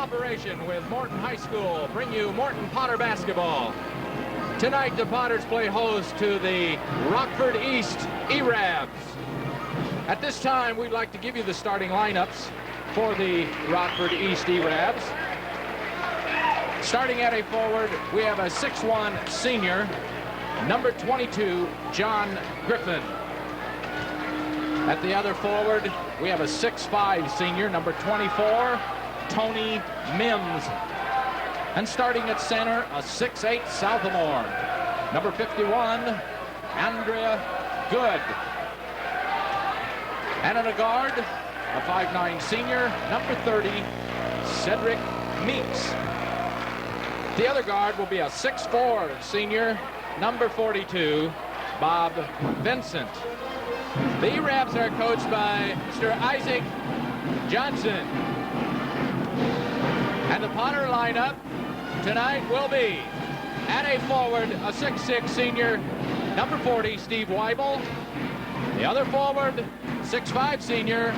cooperation with Morton High School bring you Morton Potter basketball. Tonight, the Potters play host to the Rockford East E-Rabs. At this time, we'd like to give you the starting lineups for the Rockford East E-Rabs. Starting at a forward, we have a 6'1" senior, number 22, John Griffin. At the other forward, we have a 6'5" senior, number 24, Tony Mims. And starting at center, a 6'8" sophomore, number 51, Andrea Good. And at a guard, a 5'9" senior, number 30, Cedric Meeks. The other guard will be a 6'4" senior, number 42, Bob Vincent. The E-Rabs are coached by Mr. Isaac Johnson. And the Potter lineup tonight will be at a forward, a 6'6" senior, number 40, Steve Weibel. The other forward, 6'5" senior,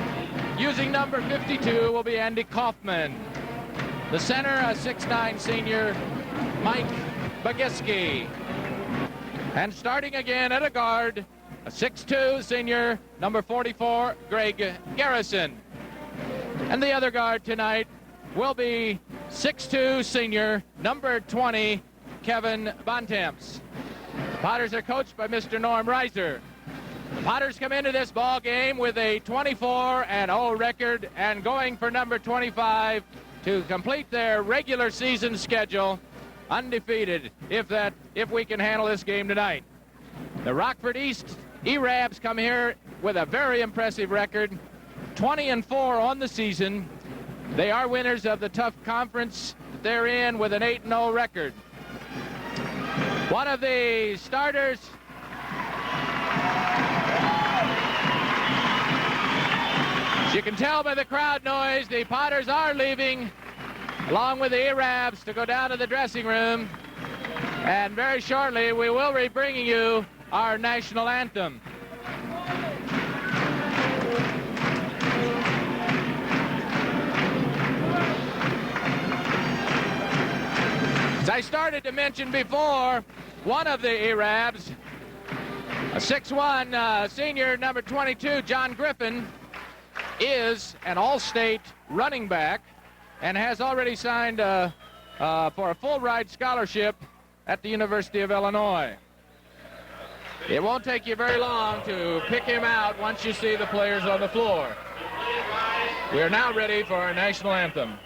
using number 52, will be Andy Kaufman. The center, a 6'9" senior, Mike Bagiski. And starting again at a guard, a 6'2" senior, number 44, Greg Garrison. And the other guard tonight will be 6'2" senior, number 20, Kevin Bontemps. The Potters are coached by Mr. Norm Reiser. The Potters come into this ball game with a 24-0 record and going for number 25 to complete their regular season schedule undefeated if we can handle this game tonight. The Rockford East E-Rabs come here with a very impressive record, 20-4 on the season. They are winners of the tough conference they're in with an 8-0 record. One of the starters, as you can tell by the crowd noise, the Potters are leaving along with the E-Rabs to go down to the dressing room. And very shortly, we will be bringing you our national anthem. As I started to mention before, one of the E-Rabs, a 6'1" senior, number 22, John Griffin, is an all-state running back and has already signed for a full-ride scholarship at the University of Illinois. It won't take you very long to pick him out once you see the players on the floor. We are now ready for our national anthem.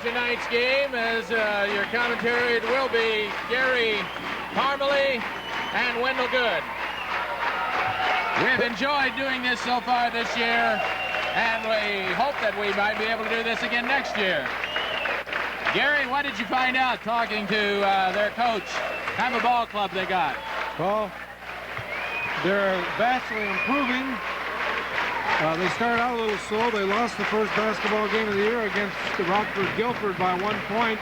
Tonight's game, as your commentary, it will be Gary Parmalee and Wendell Good. We've enjoyed doing this so far this year, and we hope that we might be able to do this again next year. Gary, what did you find out talking to their coach? What kind of ball club they got? Well, they're vastly improving. They started out a little slow. They lost the first basketball game of the year against the Rockford Guilford by 1 point.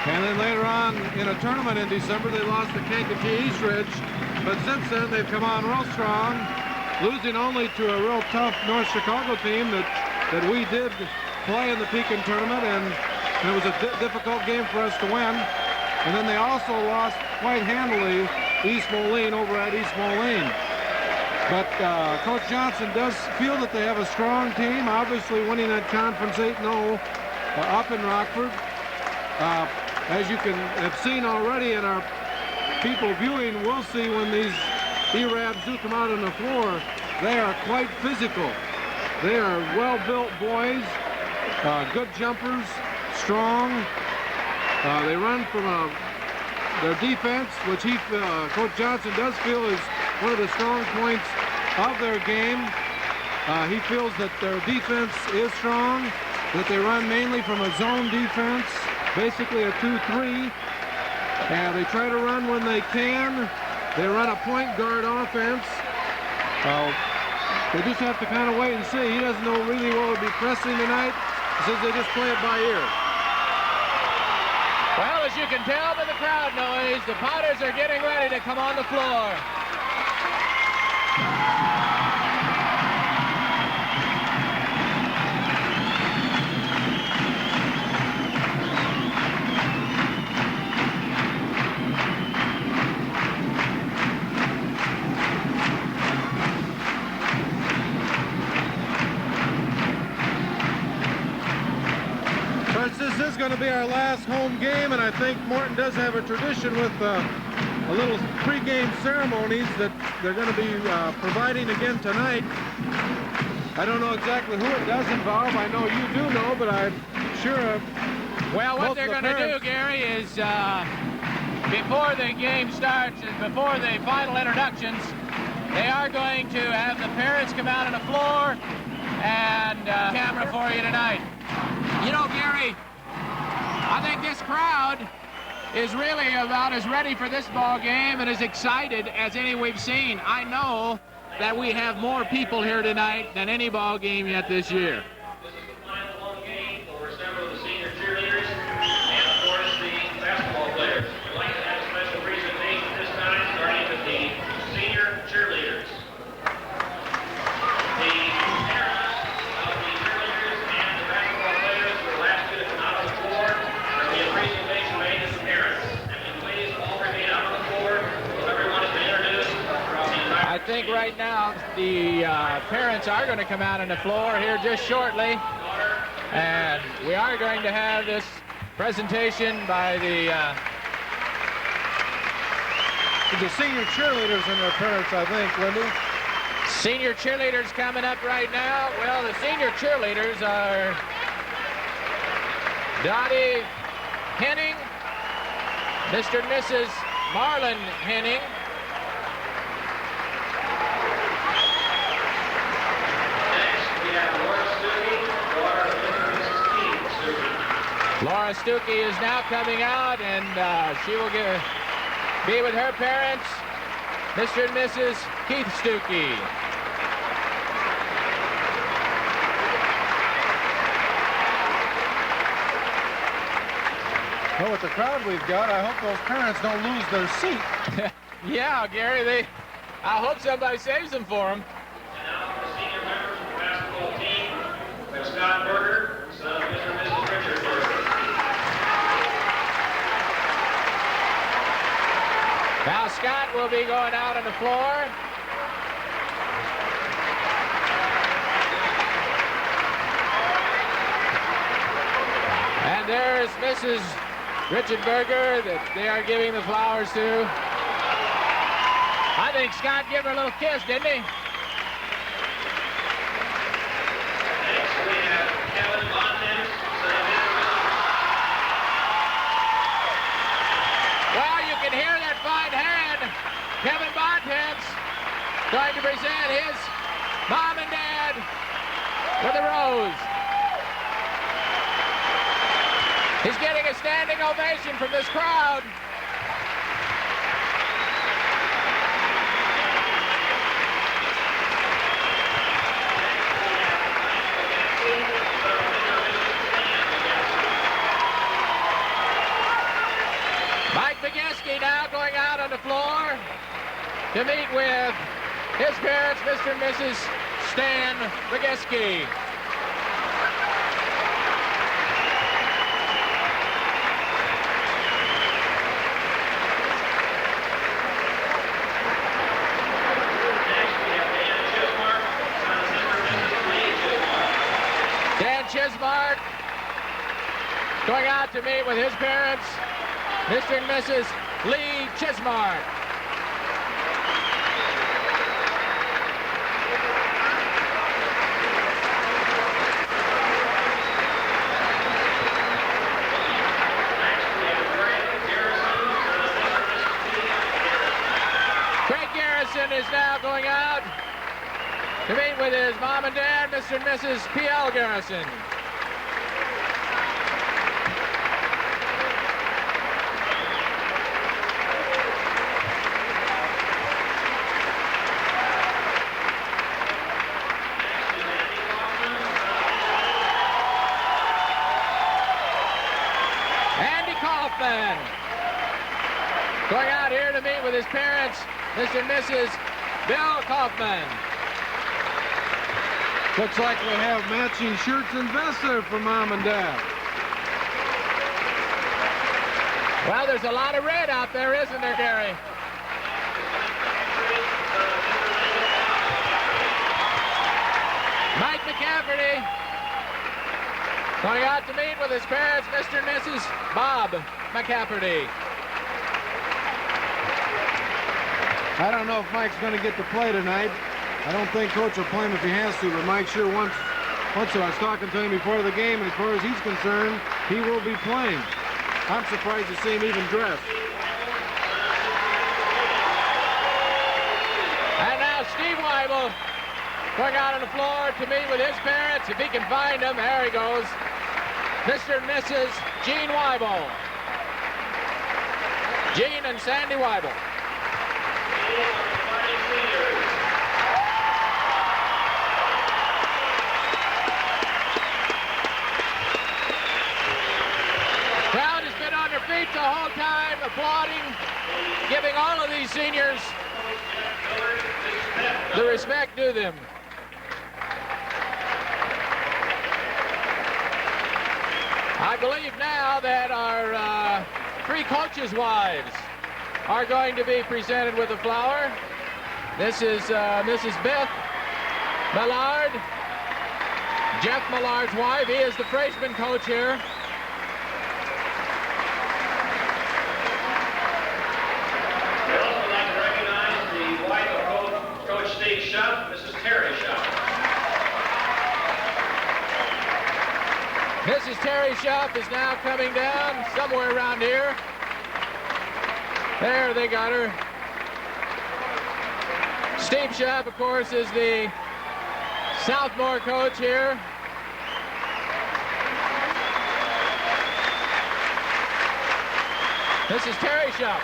And then later on in a tournament in December, they lost to Kankakee Eastridge. But since then, they've come on real strong, losing only to a real tough North Chicago team that we did play in the Pekin tournament, and it was a difficult game for us to win. And then they also lost quite handily East Moline over at East Moline. But Coach Johnson does feel that they have a strong team, obviously winning that conference 8-0 up in Rockford. As you can have seen already in our people viewing, we'll see when these E-Rabs do come out on the floor, they are quite physical. They are well-built boys, good jumpers, strong. They run from a their defense, which Coach Johnson does feel is one of the strong points of their game. He feels that their defense is strong, that they run mainly from a zone defense, basically a 2-3. And they try to run when they can. They run a point guard offense. They just have to kind of wait and see. He doesn't know really what would be pressing tonight. He says they just play it by ear. Well, as you can tell by the crowd noise, the Potters are getting ready to come on the floor. This is going to be our last home game, and I think Morton does have a tradition with a little pre-game ceremonies that they're going to be providing again tonight. I don't know exactly who it does involve. I know you do know, but I'm sure. Well, what they're going to do, Gary, is before the game starts and before the final introductions, they are going to have the parents come out on the floor and camera for you tonight. You know, Gary, I think this crowd is really about as ready for this ball game and as excited as any we've seen. I know that we have more people here tonight than any ball game yet this year. This is the final home game for several of the senior cheerleaders and, of course, the basketball players. We'd like to have a special presentation this time, starting with the senior cheerleaders. The parents of the cheerleaders and the basketball players will ask you to come out on the floor. There will be a presentation made to the parents. And please all remain out on the floor until everyone has been introduced from the entire I think right now the parents are going to come out on the floor here just shortly. And we are going to have this presentation by the senior cheerleaders and their parents, I think, Lindy. senior cheerleaders coming up right now. Well, the senior cheerleaders are Dottie Henning, Mr. and Mrs. Marlon Henning, Laura Stuckey is now coming out, and she will be with her parents, Mr. and Mrs. Keith Stuckey. Well, with the crowd we've got, I hope those parents don't lose their seat. Yeah, Gary, I hope somebody saves them for them. Now, the senior members of the basketball team, we have Scott Berger, son of Mr. and Mrs. Richard Berger. Now Scott will be going out on the floor. And there's Mrs. Richard Berger that they are giving the flowers to. I think Scott gave her a little kiss, didn't he? Next, we have Kevin Bontemps, son of Mr. and Mrs. Well, you can hear that fine hand. Kevin Bontemps going to present his mom and dad with a rose. He's getting a standing ovation from this crowd. Mike Vigeski now going out on the floor to meet with his parents, Mr. and Mrs. Stan Vigeski. Dan Chismark going out to meet with his parents, Mr. and Mrs. Lee Chismark. to meet with his mom and dad, Mr. and Mrs. P.L. Garrison. Going out here to meet with his parents, Mr. and Mrs. Bill Kaufman. Looks like we have matching shirts and vests there for mom and dad. Well, there's a lot of red out there, isn't there, Gary? Mike McCafferty going out to meet with his parents, Mr. and Mrs. Bob McCafferty. I don't know if Mike's going to get to play tonight. I don't think Coach will play him if he has to, but Mike sure wants to. I was talking to him before the game, and as far as he's concerned, he will be playing. I'm surprised to see him even dressed. And now Steve Weibel going out on the floor to meet with his parents. If he can find them, there he goes. Mr. and Mrs. Gene Weibel. Gene and Sandy Weibel. Crowd has been on their feet the whole time, applauding, giving all of these seniors the respect due them. I believe now that our three coaches' wives are going to be presented with a flower. This is Mrs. Beth Millard, Jeff Millard's wife. He is the freshman coach here. We'd also like to recognize the wife of Coach Steve Schupp, Mrs. Terry Schupp. Mrs. Terry Schupp is now coming down somewhere around here. There, they got her. Steve Schupp, of course, is the sophomore coach here. This is Terry Schupp.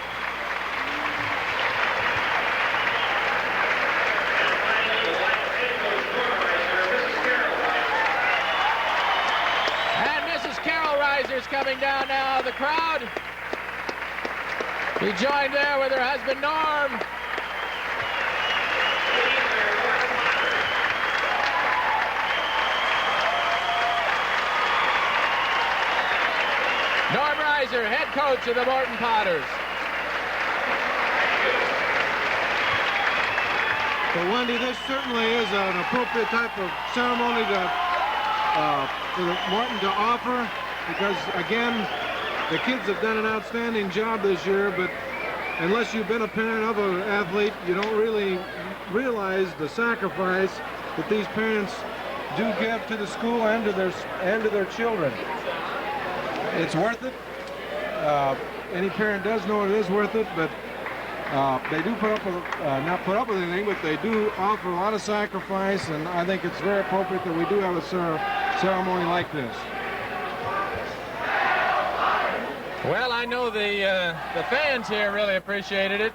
And Mrs. Carol Reiser's coming down now. The crowd. She joined there with her husband, Norm. Norm Reiser, head coach of the Morton Potters. Well, Wendy, this certainly is an appropriate type of ceremony for Morton to offer, because, again, the kids have done an outstanding job this year, but unless you've been a parent of an athlete, you don't really realize the sacrifice that these parents do give to the school and to their children. It's worth it. Any parent does know it is worth it, but they do not put up with anything, but they do offer a lot of sacrifice, and I think it's very appropriate that we do have a ceremony like this. Well, I know the fans here really appreciated it.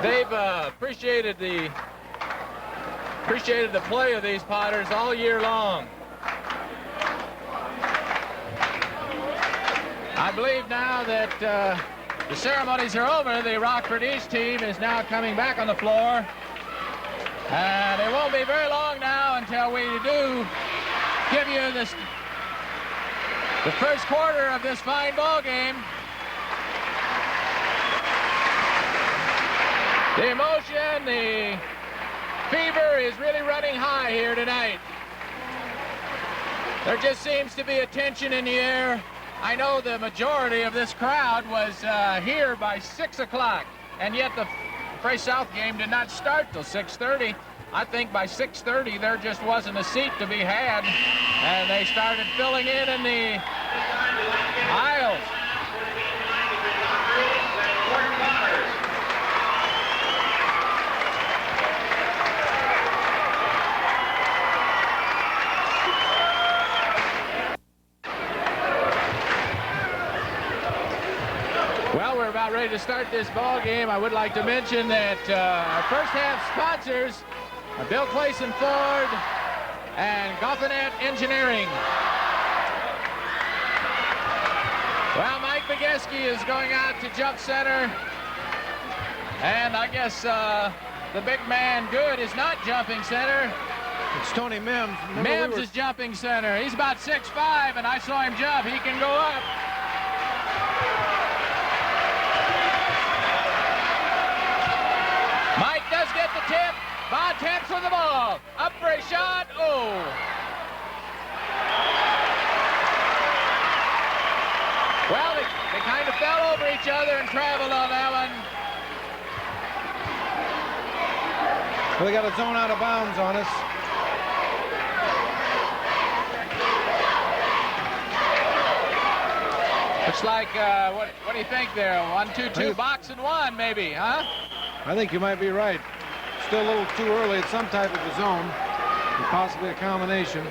They've appreciated the play of these Potters all year long. I believe now that the ceremonies are over. The Rockford East team is now coming back on the floor. And it won't be very long now until we do give you the first quarter of this fine ball game. The emotion, the fever is really running high here tonight. There just seems to be a tension in the air. I know the majority of this crowd was here by 6 o'clock, and yet the Frey South game did not start till 6:30. I think by 6:30 there just wasn't a seat to be had, and they started filling in the aisles. Well, we're about ready to start this ball game. I would like to mention that our first half sponsors are Bill Clayson Ford and Goffinet Engineering. Well, Mike Bogeski is going out to jump center. And I guess the big man, Good, is not jumping center. It's Tony Mims. Mims is jumping center. He's about 6'5", and I saw him jump. He can go up. Mike does get the tip. Bontemps with the ball. Up for a shot. Oh. Well, they kind of fell over each other and traveled on that one. Well, they got a zone out of bounds on us. Looks like, what do you think there? 1-2-2, box and one, maybe, huh? I think you might be right. Still a little too early. It's some type of a zone, and possibly a combination.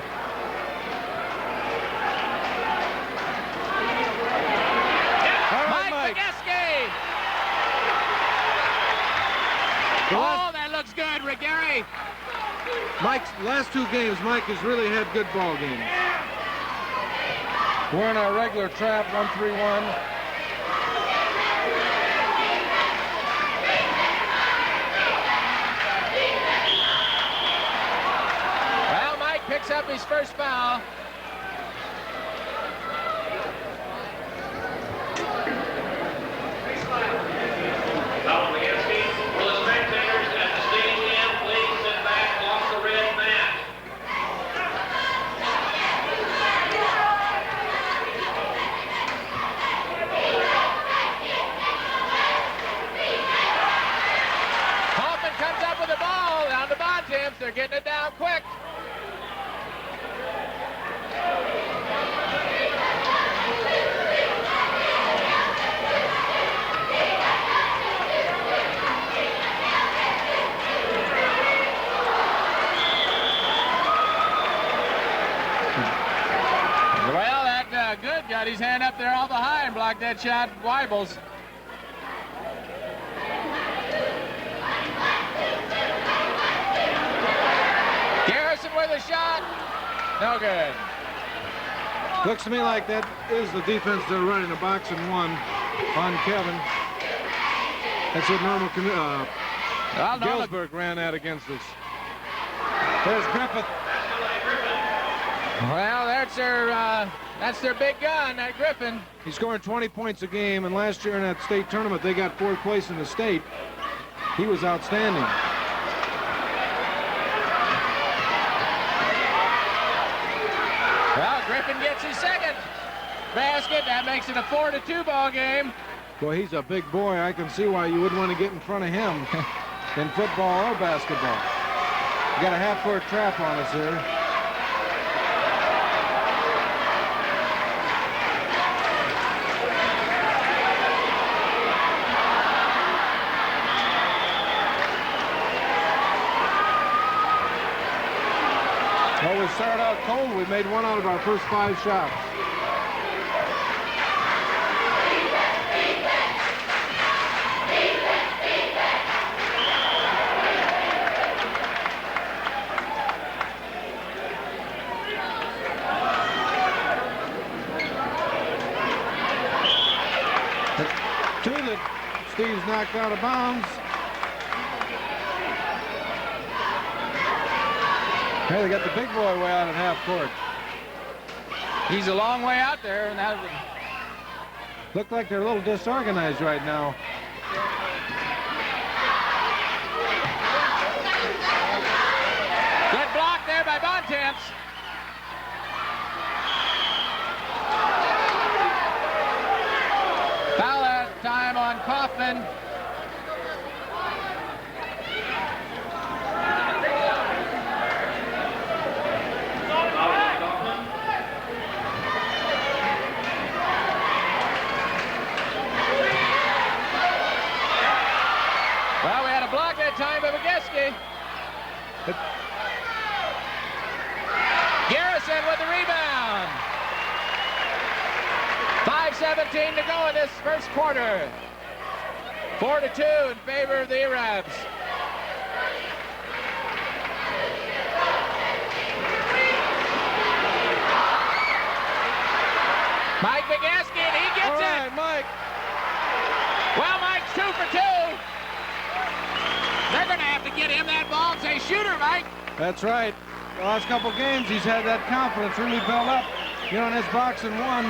All right, Mike Bogeski! Oh, that looks good, Gary. Mike's last two games, Mike has really had good ball games. We're in our regular trap, 1-3-1. Well, Mike picks up his first foul. Foul Bogeski. Will the spectators at the stage end please sit back off the red mat? Hoffman comes up with the ball down to Bontemps. They're getting it down quick. Well, that Good got his hand up there all behind, blocked that shot, Weibels. Garrison with a shot. No good. Looks to me like that is the defense they're running, a box and one on Kevin. That's what Galesburg ran at against us. There's Griffith. Well, that's their big gun, that Griffin. He's scoring 20 points a game, and last year in that state tournament, they got fourth place in the state. He was outstanding. Well, Griffin gets his second basket. That makes it a 4-2 ball game. Boy, he's a big boy. I can see why you wouldn't want to get in front of him in football or basketball. You got a half-court trap on us here. Well, we started out cold. We made one out of our first 5 shots. Two that Steve's knocked out of bounds. Hey, they got the big boy way out at half court. He's a long way out there, and that Look like they're a little disorganized right now. good block there by Bontemps. Foul that time on Kaufman. Well, we had a block that time by Bogeski. Garrison with the rebound. 5-7 2:17 to go in this first quarter. 4-2 in favor of the Arabs. Mike McGaskey, and he gets All right, it. Mike. Well, Mike's 2 for 2. They're going to have to get him that ball and say, shoot her, Mike. That's right. The last couple games, he's had that confidence really built up. You know, in this box and one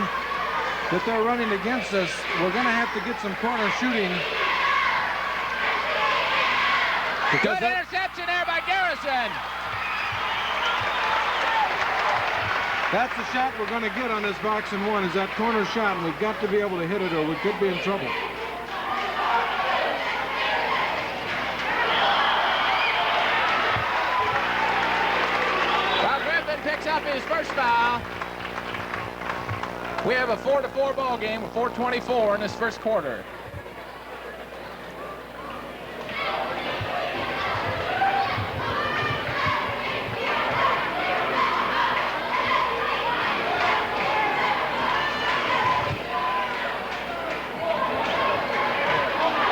that they're running against us, we're going to have to get some corner shooting. Good interception there by Garrison. That's the shot we're going to get on this box and one, is that corner shot, and we've got to be able to hit it or we could be in trouble. Well, Griffin picks up his first foul. We have a 4-4 ball game with 4:24 in this first quarter.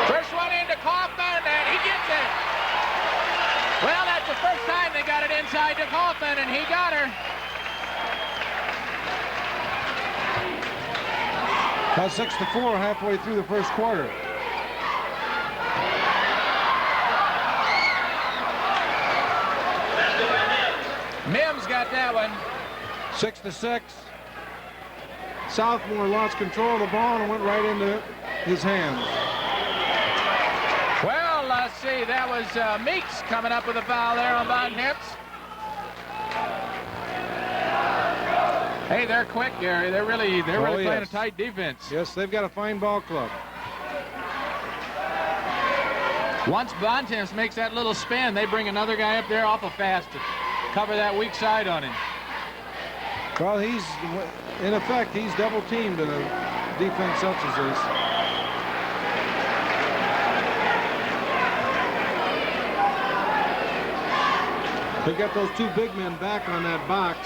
First one into Kaufman, and he gets it. Well, that's the first time they got it inside to Kaufman, and he got her. Now 6-4 halfway through the first quarter. Mims got that one. 6-6. Southmore lost control of the ball and went right into his hands. Well, let's see. That was Meeks coming up with a foul there on Bontemps. Hey, they're quick, Gary. They're really playing a tight defense. Yes, they've got a fine ball club. Once Bontemps makes that little spin, they bring another guy up there awful fast to cover that weak side on him. Well, in effect, he's double teamed in a defense such as this. They got those two big men back on that box.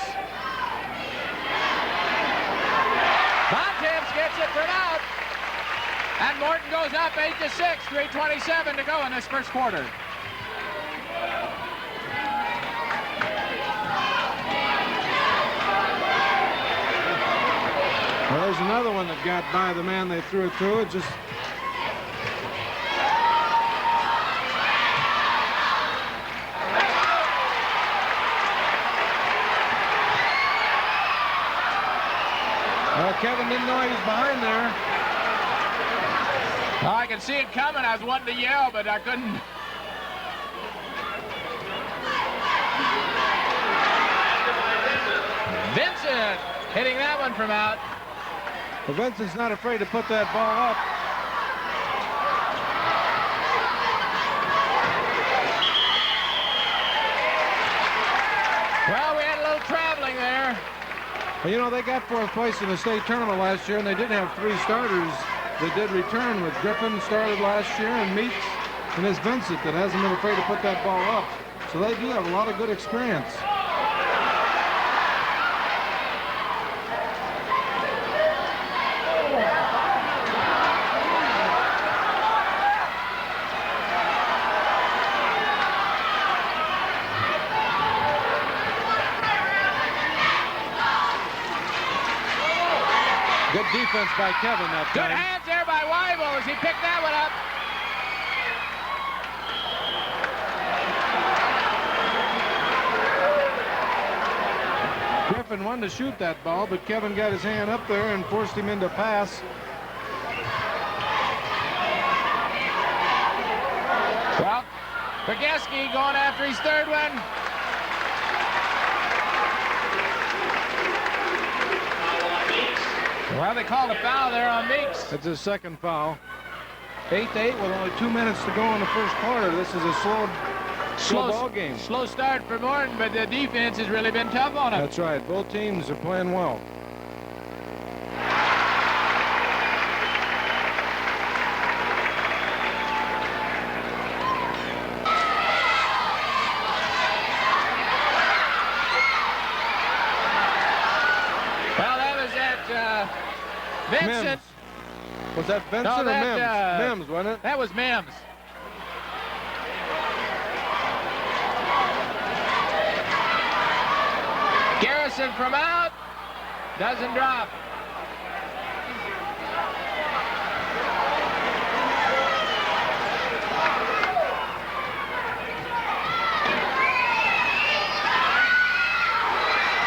Bontemps gets it from out. And Morton goes up 8-6, 3:27 to go in this first quarter. Well, there's another one that got by the man they threw it to. It just... Well, Kevin didn't know he was behind there. Oh, I could see it coming. I was wanting to yell, but I couldn't. Vincent hitting that one from out. Well, Vincent's not afraid to put that ball up. Well, we had a little traveling there. Well, you know, they got fourth place in the state tournament last year, and they did have three starters that did return. With Griffin started last year, and Meeks, and this Vincent that hasn't been afraid to put that ball up. So they do have a lot of good experience. Good defense by Kevin that time. Good hands there by Weibel as he picked that one up. Griffin wanted to shoot that ball, but Kevin got his hand up there and forced him into pass. Well, Bogeski going after his third one. Well, they called a foul there on Meeks. That's his second foul. 8-8 with only 2 minutes to go in the first quarter. This is a slow ball game. Slow start for Morton, but the defense has really been tough on him. That's right. Both teams are playing well. Well, that was at Vincent. Was that Benson No, or that, Mims? Mims, wasn't it? That was Mims. Garrison from out. Doesn't drop.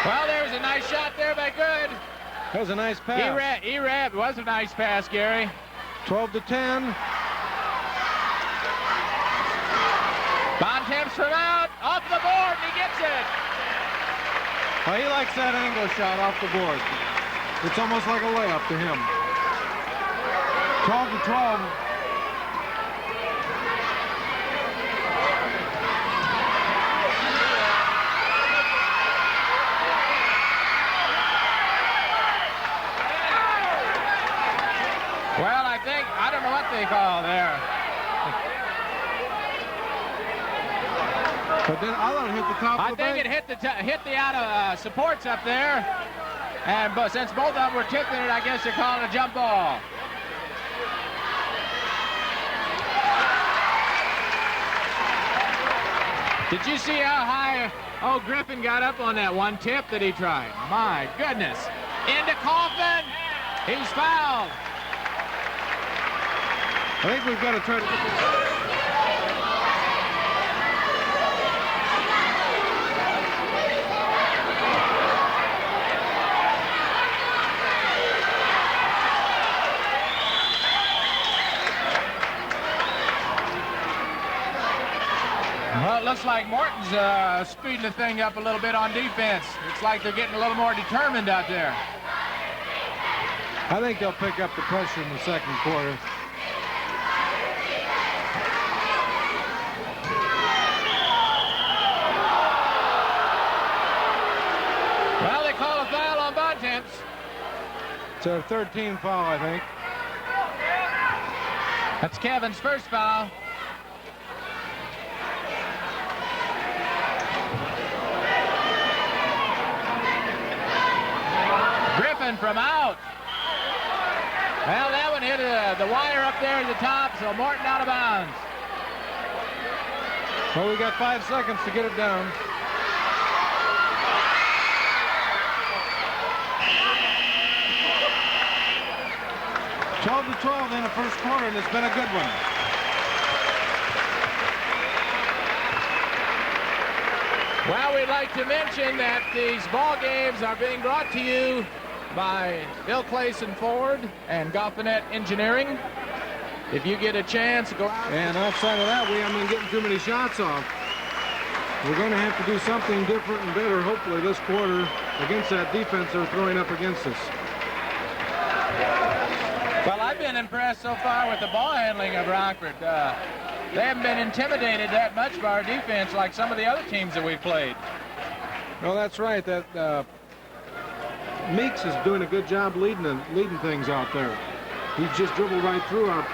Well, there's a nice shot there by Good. That was a nice pass. It was a nice pass, Gary. 12-10. Bontemps from out, off the board, and he gets it. Well, he likes that angle shot off the board. It's almost like a layup to him. 12-12. Well, I don't know what they call there. But then I thought it hit the top of the I think bank. it hit the outer supports up there. But since both of them were tipping it, I guess they're calling a jump ball. Did you see how high Griffin got up on that one tip that he tried? My goodness. Into Kaufman. He's fouled. I think we've got to try to get this. Well, it looks like Morton's speeding the thing up a little bit on defense. Looks like they're getting a little more determined out there. I think they'll pick up the pressure in the second quarter. Well, they call a foul on Bontemps. It's their 13th foul, I think. That's Kevin's first foul. Griffin from out. Well, that one hit the wire up there at the top, so Morton out of bounds. Well, we got 5 seconds to get it down. (12-12) in the first quarter, and it's been a good one. Well, we'd like to mention that these ball games are being brought to you by Bill Clayson Ford and Goffinet Engineering. If you get a chance, go out. And outside of that, we haven't been getting too many shots off. We're going to have to do something different and better, hopefully, this quarter against that defense they're throwing up against us. Well, I've been impressed so far with the ball handling of Rockford. They haven't been intimidated that much by our defense like some of the other teams that we've played. No, that's right. That Meeks is doing a good job leading things out there. He's just dribbled right through our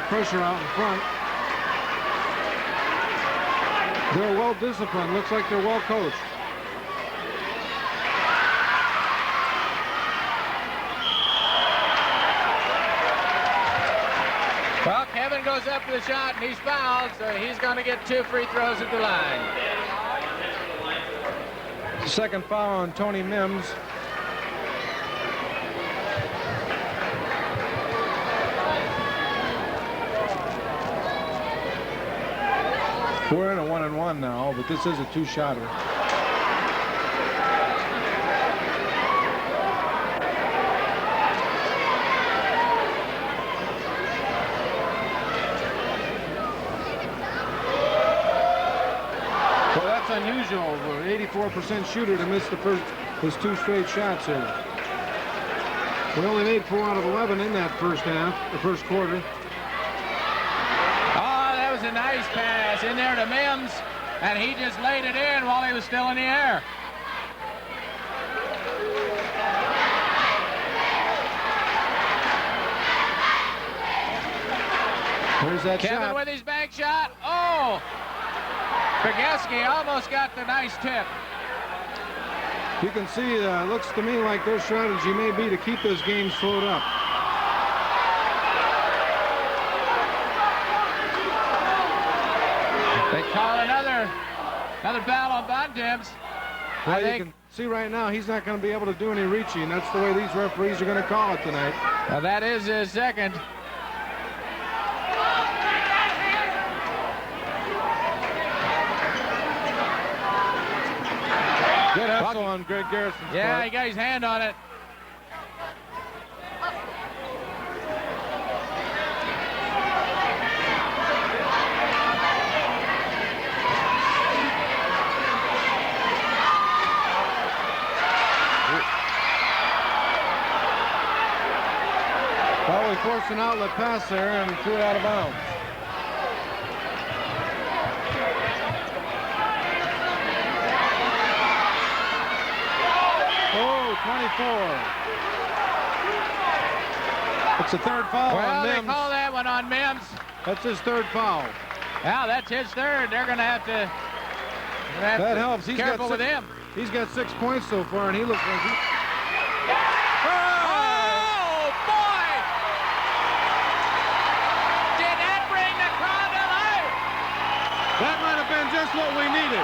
pressure out in front. They're well disciplined. Looks like they're well coached. Well, Kevin goes up for the shot, and he's fouled, so he's going to get 2 free throws at the line. Second foul on Tony Mims. We're in a 1-and-1 now, but this is a 2-shotter. Unusual for an 84% shooter to miss his 2 straight shots here. We only made 4 out of 11 in that first quarter. Oh, that was a nice pass in there to Mims, and he just laid it in while he was still in the air. There's that Kevin shot. with his bank shot. Oh! Pigeski almost got the nice tip. You can see, looks to me like their strategy may be to keep those games slowed up. Another foul on Bontemps. Well, I you think. can see right now he's not going to be able to do any reaching. That's the way these referees are going to call it tonight. Well, that is his second. Good hustle on Greg Garrison's Yeah, part. he got his hand on it. Well, we forced an outlet pass there and threw it out of bounds. Oh, 24. It's a third foul Well, on they Mims. call that one on Mims. That's his third foul. Well, that's his third. They're going to have to. That helps. He's Careful got with him. He's got 6 points so far, and he looks like he... Oh, boy! Did that bring the crowd to life? That might have been just what we needed.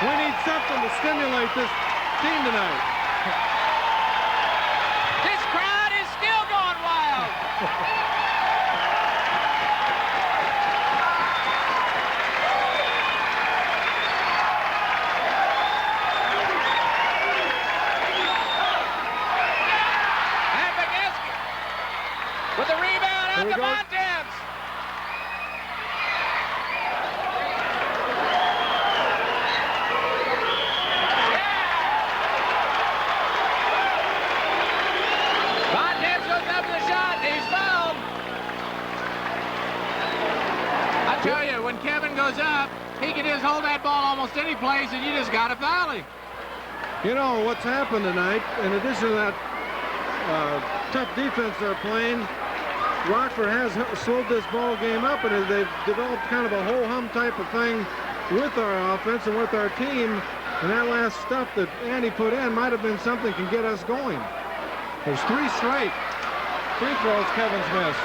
We need something to stimulate this team tonight. This crowd is still going wild. With the rebound out to Bontemps. Bontemps goes up to the shot. He's fouled. I tell you, when Kevin goes up, he can just hold that ball almost any place, and you just got to foul him. You know what's happened tonight, in addition to that tough defense they're playing, Rockford has slowed this ball game up, and they've developed kind of a ho-hum type of thing with our offense and with our team. And that last stuff that Andy put in might have been something that can get us going. There's 3 straight free throws Kevin's missed.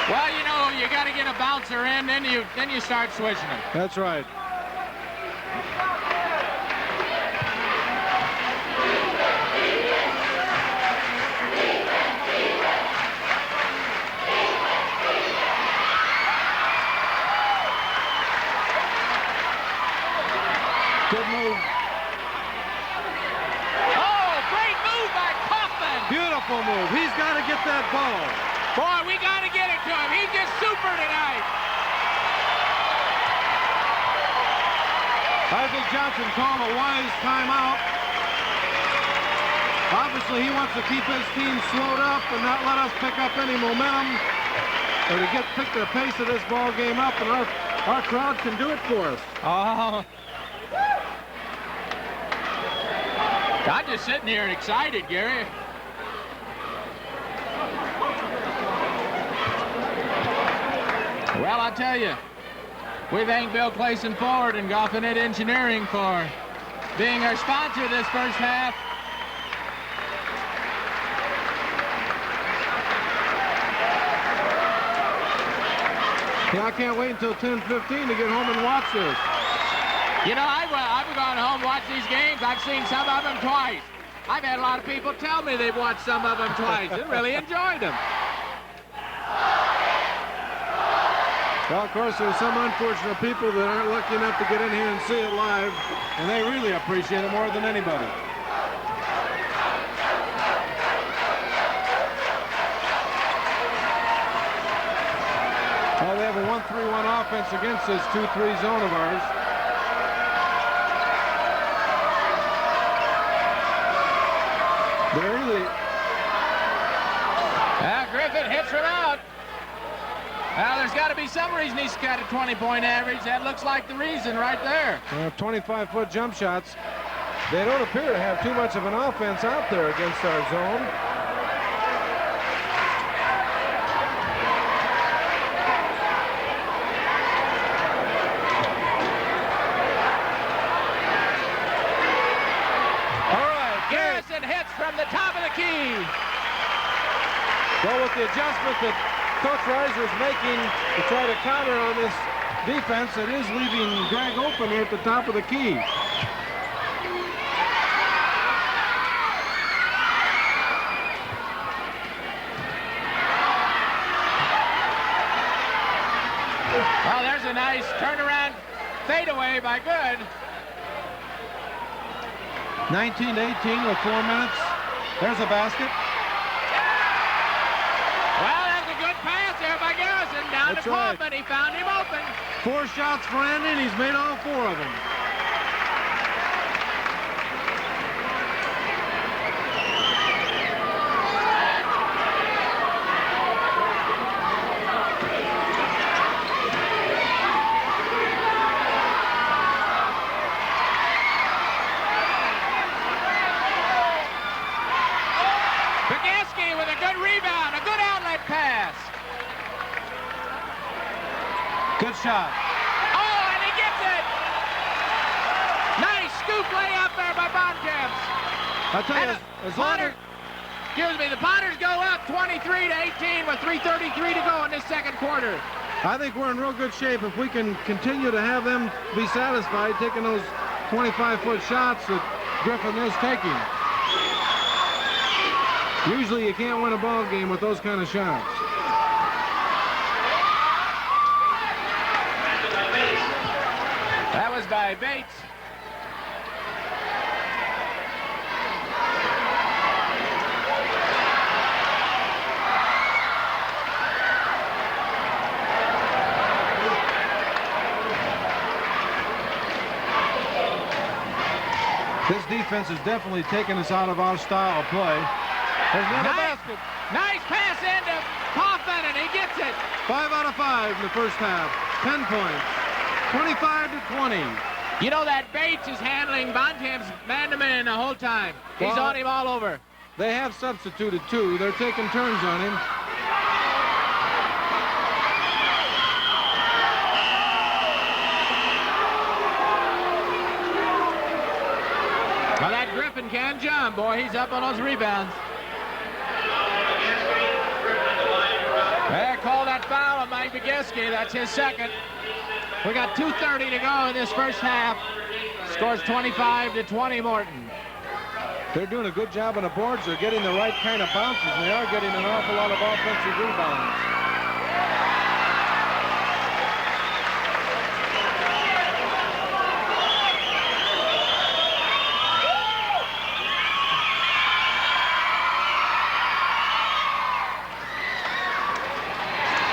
Well, you know, you got to get a bouncer in, then you start switching them. That's right. Good move. Oh, great move by Kaufman. Beautiful move. He's got to get that ball. Boy, we got to get it to him. He's just super tonight. I think Johnson called a wise timeout. Obviously, he wants to keep his team slowed up and not let us pick up any momentum, or to pick the pace of this ball game up, and our crowd can do it for us. Oh. I'm just sitting here and excited, Gary. Well, I tell you, we thank Bill Clayson Ford and Golfinet Engineering for being our sponsor this first half. Yeah, I can't wait until 10:15 to get home and watch this. You know, I've gone home and watched these games. I've seen some of them twice. I've had a lot of people tell me they've watched some of them twice and really enjoyed them. Well, of course, there's some unfortunate people that aren't lucky enough to get in here and see it live, and they really appreciate it more than anybody. Well, they have a 1-3-1 offense against this 2-3 zone of ours. They're really... Griffith hits from out. Well, there's got to be some reason he's got a 20-point average. That looks like the reason right there. 25-foot jump shots. They don't appear to have too much of an offense out there against our zone. adjustment that Coach Reiser is making to try to counter on this defense that is leaving Greg open here at the top of the key. Well, there's a nice turnaround fadeaway by Good. 19-18 with 4 minutes. There's a basket. Well, that's a good pass there by Garrison. Down That's to right. Kaufman. He found him open. 4 shots for Andy, and he's made all 4 of them. Begeski with a good rebound, a good outlet pass. Good shot. Oh, and he gets it. Nice scoop layup there by Bontemps. I tell you, And as long Potter, excuse me, the Potters go up 23-18 with 3:33 to go in this second quarter. I think we're in real good shape if we can continue to have them be satisfied taking those 25-foot shots that Griffin is taking. Usually you can't win a ball game with those kind of shots. That was by Bates. This defense has definitely taken us out of our style of play. There's another basket. Nice pass into Kaufman, and he gets it. 5 out of 5 in the first half. 10 points. 25-20. You know that Bates is handling Bontemps man-to-man the whole time. He's Well, on him all over. They have substituted too. They're taking turns on him. Well, that Griffin can jump, boy. He's up on those rebounds. They call that foul on Mike Begeski. That's his second. We got 2:30 to go in this first half. Scores 25-20 Morton. They're doing a good job on the boards. They're getting the right kind of bounces, and they are getting an awful lot of offensive rebounds.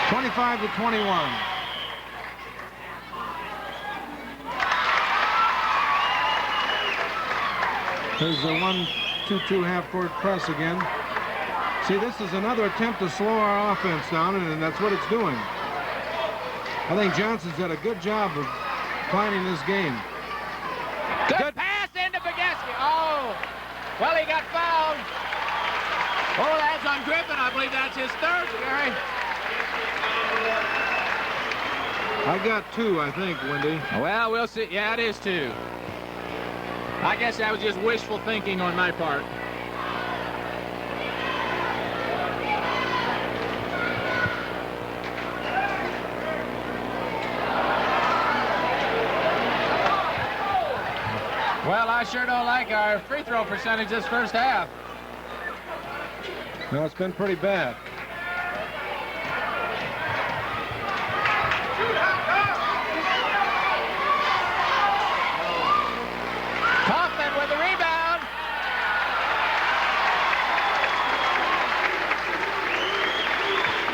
(25-21). There's the 1-2-2 half-court press again. See, this is another attempt to slow our offense down, and that's what it's doing. I think Johnson's done a good job of planning this game. Good pass into Begeski. Oh, well, he got fouled. Oh, that's on Griffin. I believe that's his third, Gary. I got 2, I think, Wendy. Well, we'll see. Yeah, it is 2. I guess that was just wishful thinking on my part. Well, I sure don't like our free throw percentage this first half. No, it's been pretty bad. Kaufman with the rebound.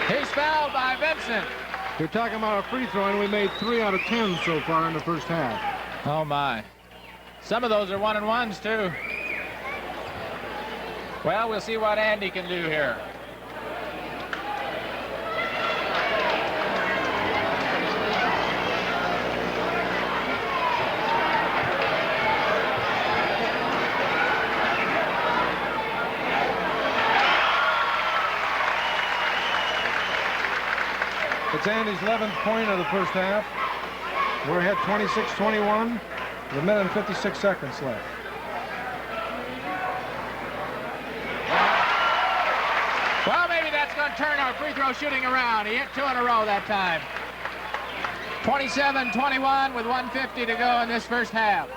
He's fouled by Vincent. You're talking about a free throw, and we made 3 out of 10 so far in the first half. Oh, my. Some of those are 1-and-1s, too. Well, we'll see what Andy can do here. It's Andy's 11th point of the first half. We're ahead 26-21. With a minute and 56 seconds left. Well, maybe that's going don't turn our free throw shooting around. He hit 2 in a row that time. 27-21 with 1:50 to go in this first half.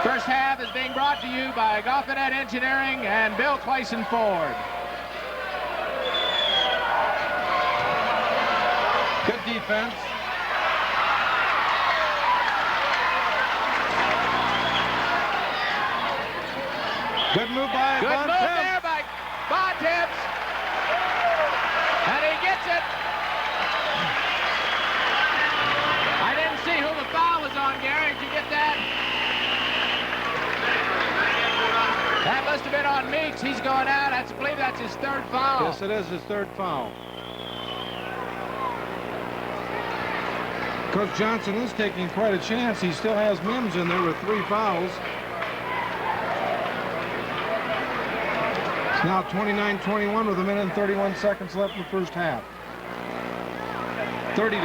First half is being brought to you by Golfinet Engineering and Bill Clayson Ford. Good defense. Good move by Good Von move Tibbs. there by Von Tibbs. And he gets it. I didn't see who the foul was on, Gary. Did you get that? That must have been on Meeks. He's going out. I believe that's his 3rd foul. Yes, it is his 3rd foul. Coach Johnson is taking quite a chance. He still has Mims in there with 3 fouls. It's now 29-21 with 1 minute and 31 seconds left in the first half. 30-21.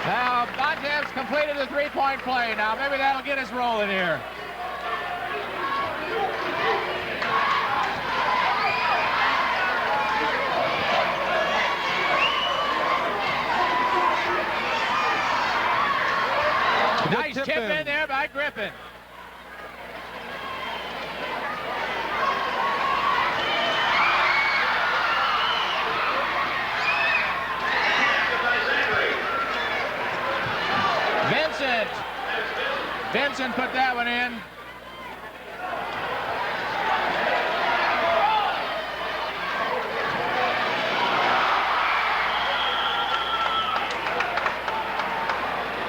Now, Bontemps completed the 3-point play. Now, maybe that'll get us rolling here. Nice tip in there by Griffin. Vincent put that one in.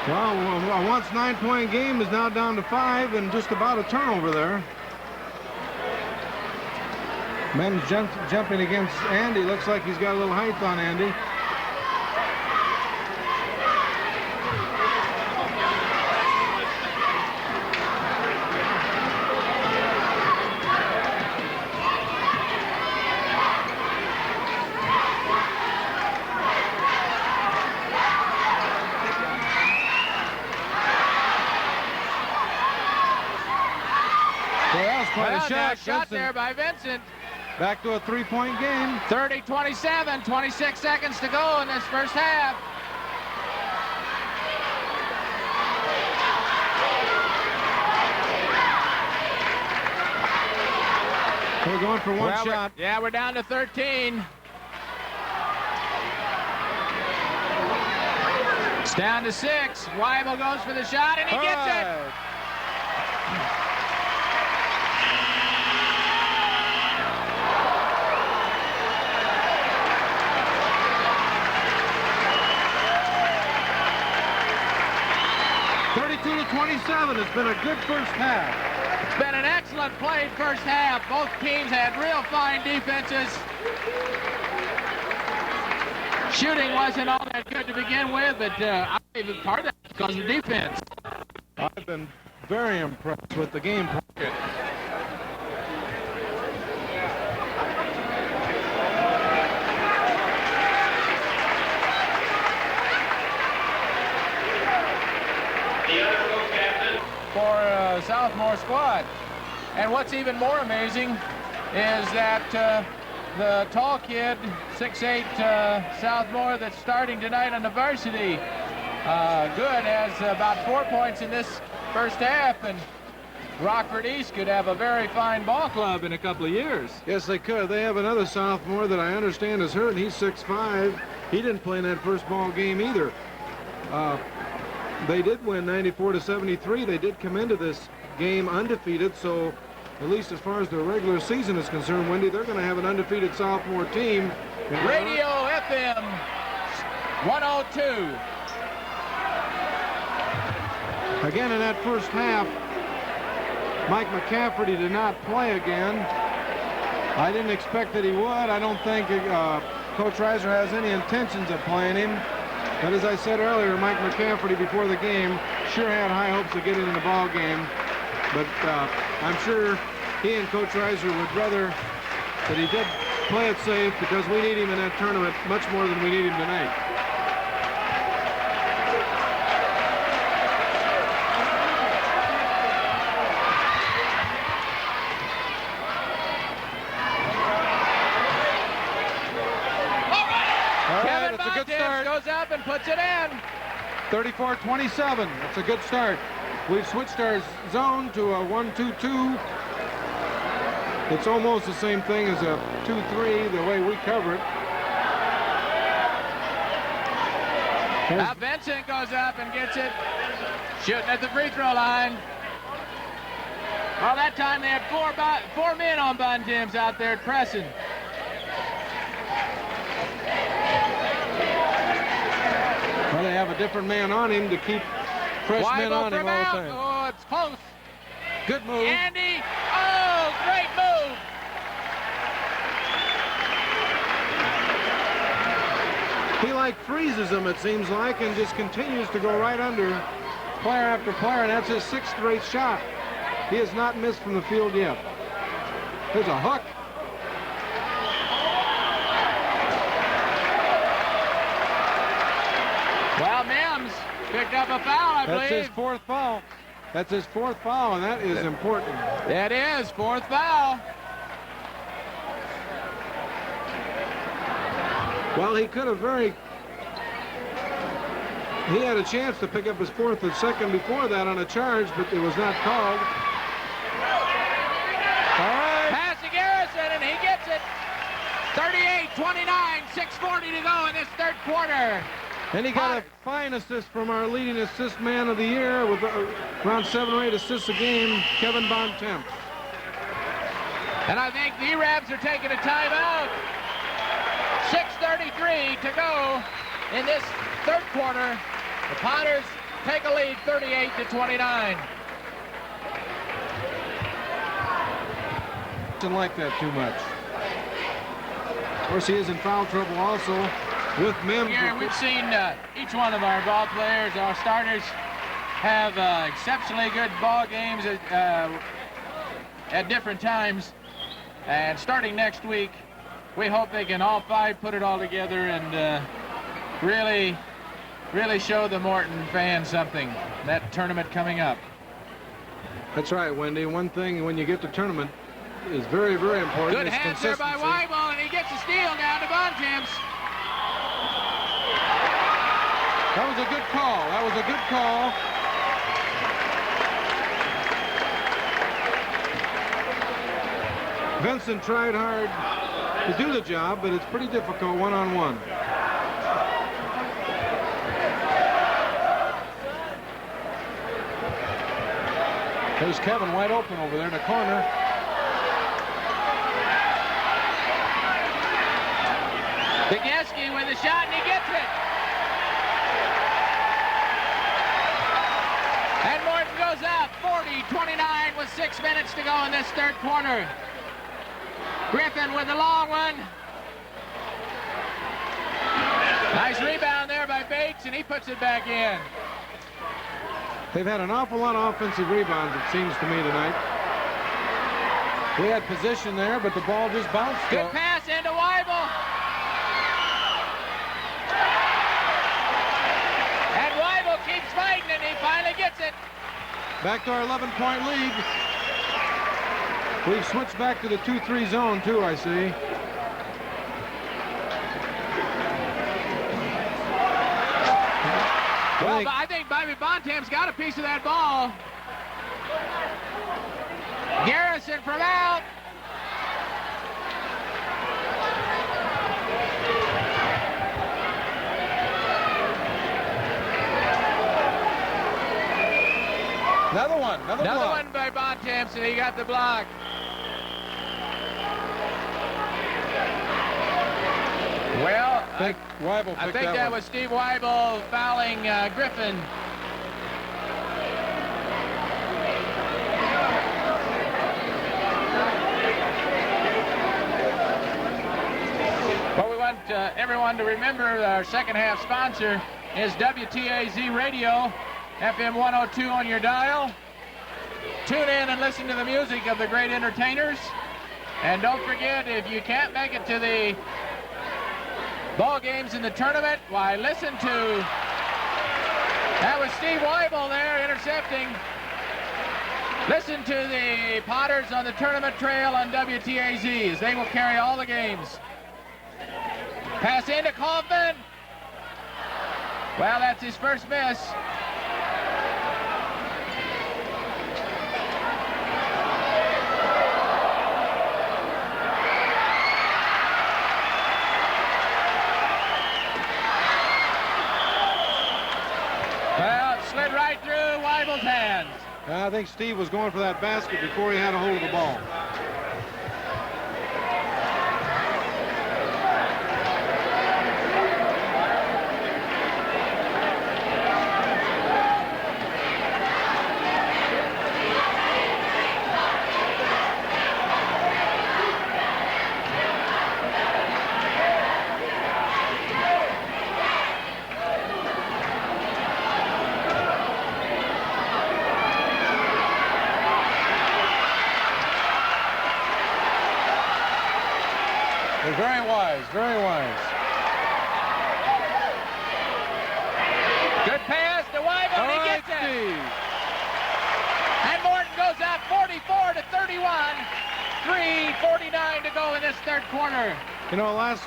Well, a once 9-point game is now down to 5 and just about a turnover there. Men's jumping against Andy. Looks like he's got a little height on Andy. Shot there by Vincent. Back to a 3-point game. 30-27, 26 seconds to go in this first half. We're going for one shot. We're down to 13. It's down to 6. Weibel goes for the shot, and he gets it. 27. It's been a good first half. It's been an excellent played first half. Both teams had real fine defenses. Shooting wasn't all that good to begin with, but I think part of that is because of the defense. I've been very impressed with the game plan. For sophomore squad. And what's even more amazing is that the tall kid, 6'8", sophomore that's starting tonight on the varsity, Good has about 4 points in this first half, and Rockford East could have a very fine ball club in a couple of years. Yes, they could. They have another sophomore that I understand is hurt, and he's 6'5". He didn't play in that first ball game either. They did win 94-73. They did come into this game undefeated, so at least as far as the regular season is concerned, Wendy, they're going to have an undefeated sophomore team. Radio FM 102. Again, in that first half, Mike McCafferty did not play again. I didn't expect that he would. I don't think Coach Reiser has any intentions of playing him. But as I said earlier, Mike McCafferty before the game sure had high hopes of getting in the ball game. But I'm sure he and Coach Reiser would rather that he did play it safe, because we need him in that tournament much more than we need him tonight. Bontemps goes up and puts it in. 34-27. That's a good start. We've switched our zone to a 1-2-2. It's almost the same thing as a 2-3, the way we cover it. Now Vincent goes up and gets it, shooting at the free throw line. Well, that time they had four men on Bontemps out there pressing. Well, they have a different man on him to keep fresh men on him all the time. Oh, it's close. Good move. Andy, oh, great move. He like freezes them, it seems like, and just continues to go right under player after player, and that's his 6th straight shot. He has not missed from the field yet. There's a hook. Well, Mims picked up a foul, I believe. That's his 4th foul. That's his 4th foul, and that is important. That is 4th foul. Well, he could have he had a chance to pick up his 4th and 2nd before that on a charge, but it was not called. All right. Pass to Garrison, and he gets it. 38-29, 6:40 to go in this 3rd quarter. And he got a fine assist from our leading assist man of the year with around 7 or 8 assists a game, Kevin Bontemps. And I think the Rabs are taking a timeout. 6:33 to go in this 3rd quarter. The Potters take a lead 38-29. Didn't like that too much. Of course, he is in foul trouble also with Mims. Here we've seen each one of our ball players, our starters, have exceptionally good ball games at different times. And starting next week, we hope they can all 5 put it all together and really show the Morton fans something, that tournament coming up. That's right, Wendy. One thing when you get to tournament is very, very important. Good hands there by Weibel, and he gets a steal down to Bontemps. That was a good call. That was a good call. Vincent tried hard to do the job, but it's pretty difficult one-on-one. There's Kevin wide open over there in the corner. Biegeski with a shot, and he gets it. And Morton goes up 40-29 with 6 minutes to go in this 3rd quarter. Griffin with a long one. Nice rebound there by Bates, and he puts it back in. They've had an awful lot of offensive rebounds, it seems to me, tonight. We had position there, but the ball just bounced. Good pass into Weibel. And Weibel keeps fighting, and he finally gets it. Back to our 11-point lead. We've switched back to the 2-3 zone, too, I see. Well, I think Bobby Bontemps got a piece of that ball. Garrison from out. Another one. Another one by Bontemps, and he got the block. Well, I think that was Steve Weibel fouling Griffin. Well, we want everyone to remember our second half sponsor is WTAZ Radio, FM 102 on your dial. Tune in and listen to the music of the great entertainers. And don't forget, if you can't make it to the ball games in the tournament, why, listen to, that was Steve Weibel there intercepting. Listen to the Potters on the tournament trail on WTAZ as they will carry all the games. Pass into Kaufman. Well, that's his first miss. Well, it slid right through Weibel's hands. I think Steve was going for that basket before he had a hold of the ball. Very wise, very wise. Good pass to Weibel, and he gets it. Steve. And Morton goes up 44-31. 3:49 to go in this third quarter. You know, last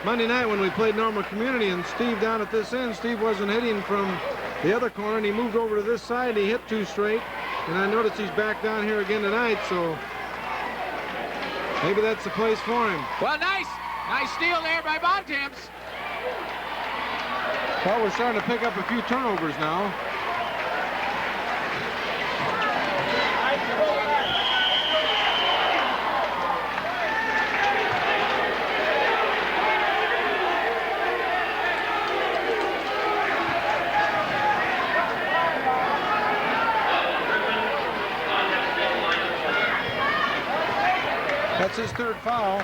Monday night when we played Normal Community and Steve down at this end, Steve wasn't hitting from the other corner, and he moved over to this side, and he hit two straight. And I noticed he's back down here again tonight, so maybe that's the place for him. Well, nice steal there by Bontemps. Well, we're starting to pick up a few turnovers now. That's his third foul.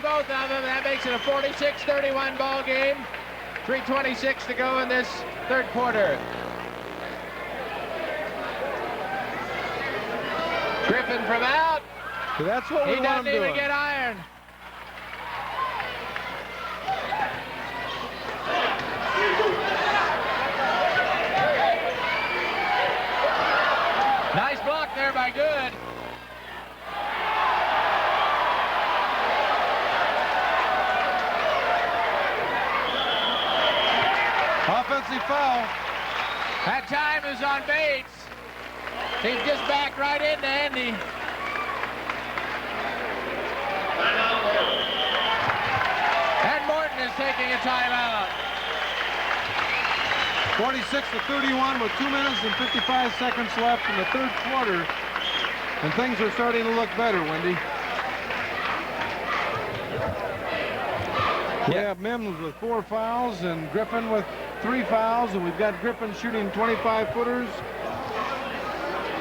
Both of them. That makes it a 46-31 ball game. 3:26 to go in this third quarter. Griffin from out. So that's what we want him doing. He doesn't even get iron. Nice block there by Good. Offensive foul. That time is on Bates. He's just backed right into Andy. And Morton is taking a timeout. 46-31 with 2 minutes and 55 seconds left in the third quarter. And things are starting to look better, Wendy. We have Mims with 4 fouls and Griffin with 3 fouls, and we've got Griffin shooting 25-footers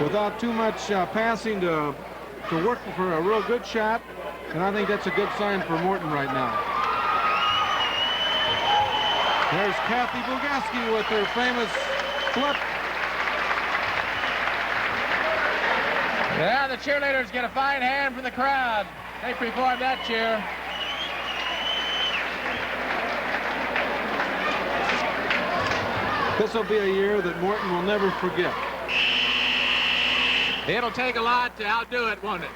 without too much passing to work for a real good shot, and I think that's a good sign for Morton right now. There's Kathy Bugaski with her famous flip. Yeah, the cheerleaders get a fine hand from the crowd. They performed that cheer. This will be a year that Morton will never forget. It'll take a lot to outdo it, won't it?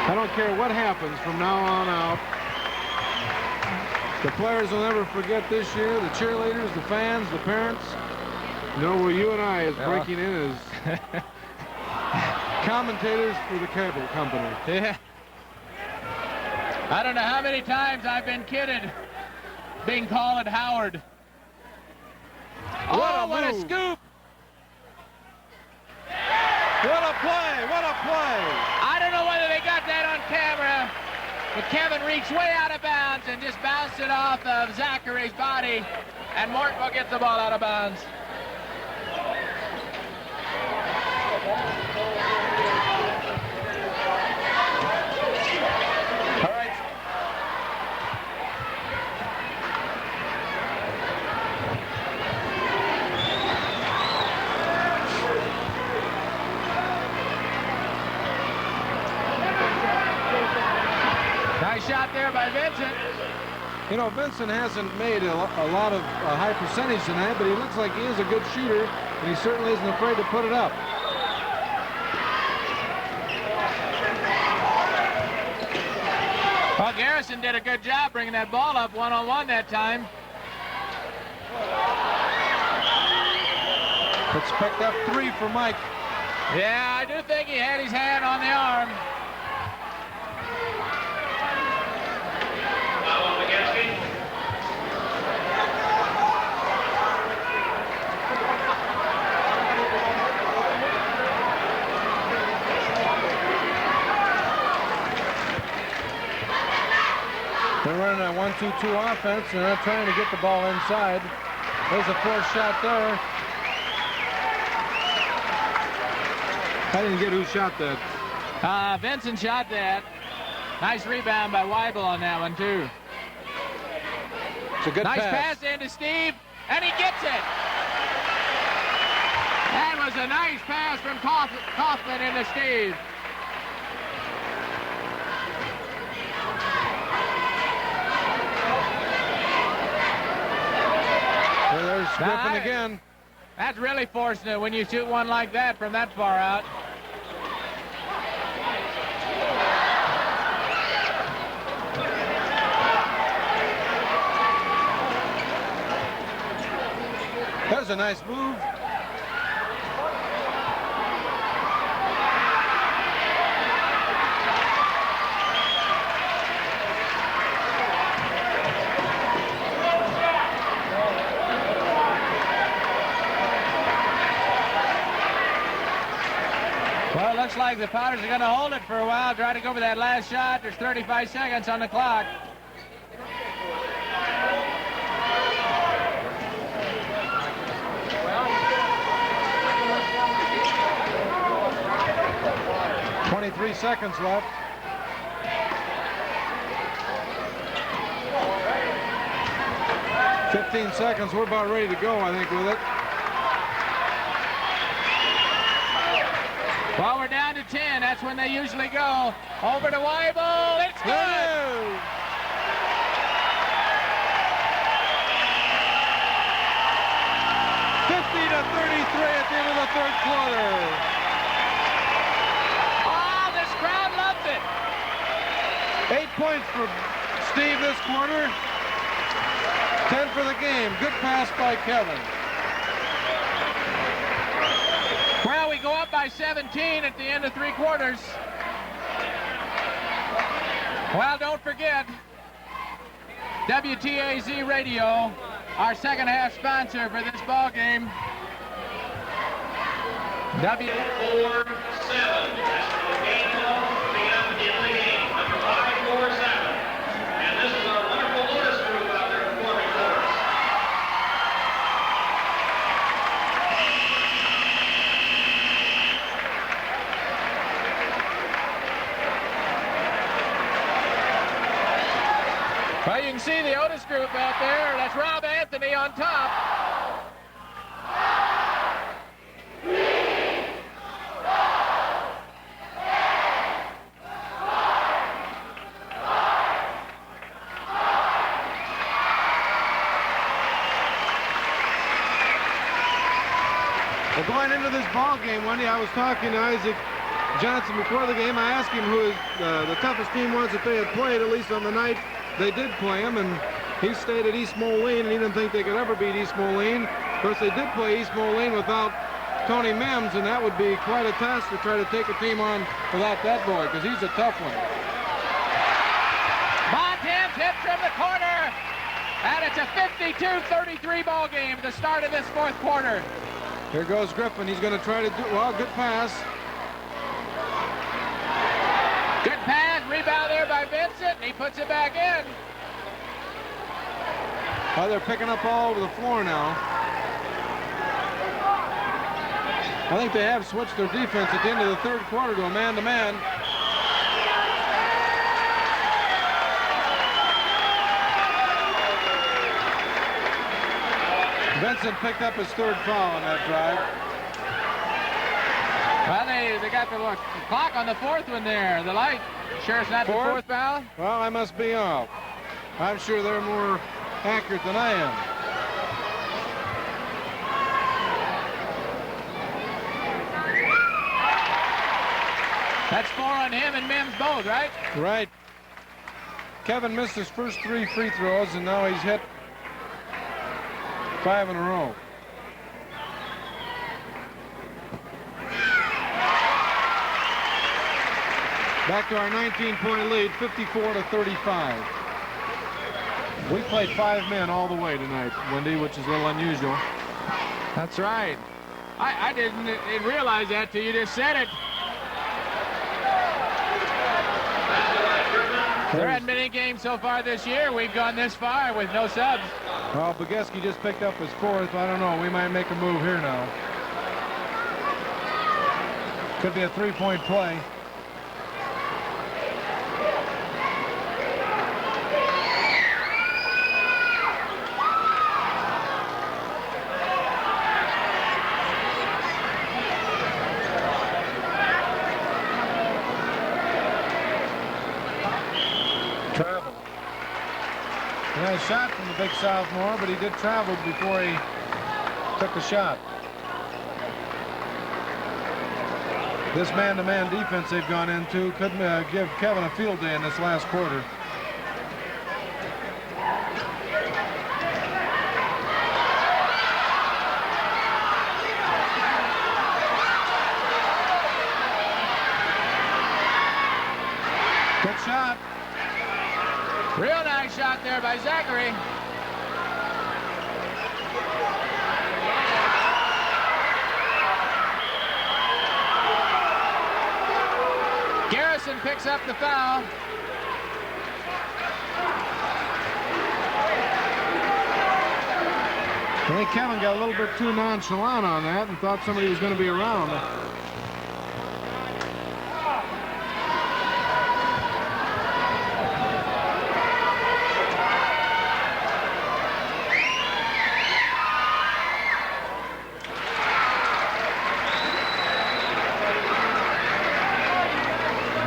I don't care what happens from now on out. The players will never forget this year, the cheerleaders, the fans, the parents. You know, where you and I is breaking in as commentators for the cable company. Yeah. I don't know how many times I've been kidded being called Howard. What a scoop! What a play! What a play! I don't know whether they got that on camera, but Kevin reached way out of bounds and just bounced it off of Zachary's body, and Morton will get the ball out of bounds. All right. shot there by Vincent. You know, Vincent hasn't made a lot of high percentage tonight, but he looks like he is a good shooter, and he certainly isn't afraid to put it up. Well, Garrison did a good job bringing that ball up one-on-one that time. It's picked up 3 for Mike. Yeah, I do think he had his hand on the arm. They're running a 1-2-2 offense, and they're trying to get the ball inside. There's a forced shot there. I didn't get who shot that. Vincent shot that. Nice rebound by Weibel on that one, too. It's a good nice pass. pass into Steve, and he gets it. That was a nice pass from Kaufman into Steve. There's Griffin again. That's really forcing it when you shoot one like that from that far out. There's a nice move. Well, it looks like the Powders are going to hold it for a while, try to go for that last shot. There's 35 seconds on the clock. .23 seconds left. .15 seconds. We're about ready to go, I think, with it. Well, we're down to 10. That's when they usually go. Over to Weibel. It's good. 50-33 at the end of the third quarter. Oh, this crowd loves it. 8 points for Steve this quarter. 10 for the game. Good pass by Kevin. Well, we go up by 17 at the end of 3 quarters. Well, don't forget, WTAZ Radio, our second half sponsor for this ball game. 4-7. That's the game ball coming up in the game. Number 5-4-7. And this is our wonderful Lotus group out there performing for us. Well, you can see the Otis group out there. That's Rob Anthony on top. Well, going into this ball game, Wendy, I was talking to Isaac Johnson before the game. I asked him who the toughest team was that they had played, at least on the night they did play him, and he stayed at East Moline, and he didn't think they could ever beat East Moline. Of course, they did play East Moline without Tony Mims, and that would be quite a task to try to take a team on without that boy, because he's a tough one. Montans hit from the corner, and it's a 52-33 ball game at the start of this fourth quarter. Here goes Griffin. He's going to try to do, well, good pass. Good pass, rebound there by Vincent, and he puts it back in. Oh, they're picking up all over the floor now. I think they have switched their defense at the end of the third quarter to a man-to-man. Vincent picked up his third foul on that drive. Well, they got the clock on the fourth one there, the light. Sure it's not the fourth foul? Well, I must be off. I'm sure they're more accurate than I am. That's 4 on him and Mims both, right? Right. Kevin missed his first 3 free throws, and now he's hit 5 in a row. Back to our 19-point lead, 54-35. We played 5 men all the way tonight, Wendy, which is a little unusual. That's right. I didn't realize that till you just said it. There hadn't been any games so far this year. We've gone this far with no subs. Well, Bogeski just picked up his 4th. I don't know. We might make a move here now. Could be a 3-point play. Travel. Nice shot from the big sophomore, but he did travel before he took the shot. This man-to-man defense they've gone into could give Kevin a field day in this last quarter. Good shot. Real nice shot there by Zachary. Garrison picks up the foul. I think Kevin got a little bit too nonchalant on that and thought somebody was going to be around.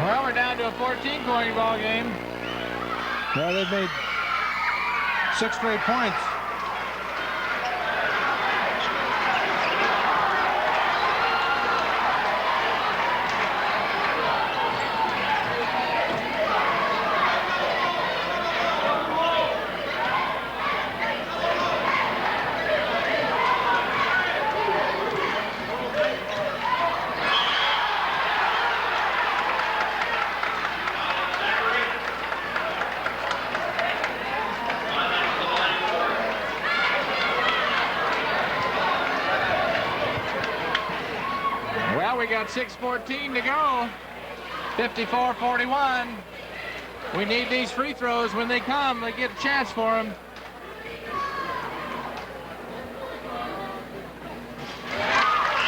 Well, we're down to a 14-point ball game. Well, they've made 6 straight points. Well, we got 6:14 to go. 54-41. We need these free throws. When they come, they get a chance for them.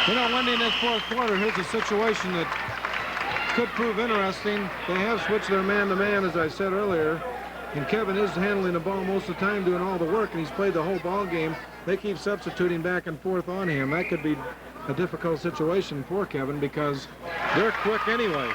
You know, Wendy, in this 4th quarter, here's a situation that could prove interesting. They have switched their man-to-man, as I said earlier, and Kevin is handling the ball most of the time, doing all the work, and he's played the whole ball game. They keep substituting back and forth on him. That could be a difficult situation for Kevin because they're quick anyway.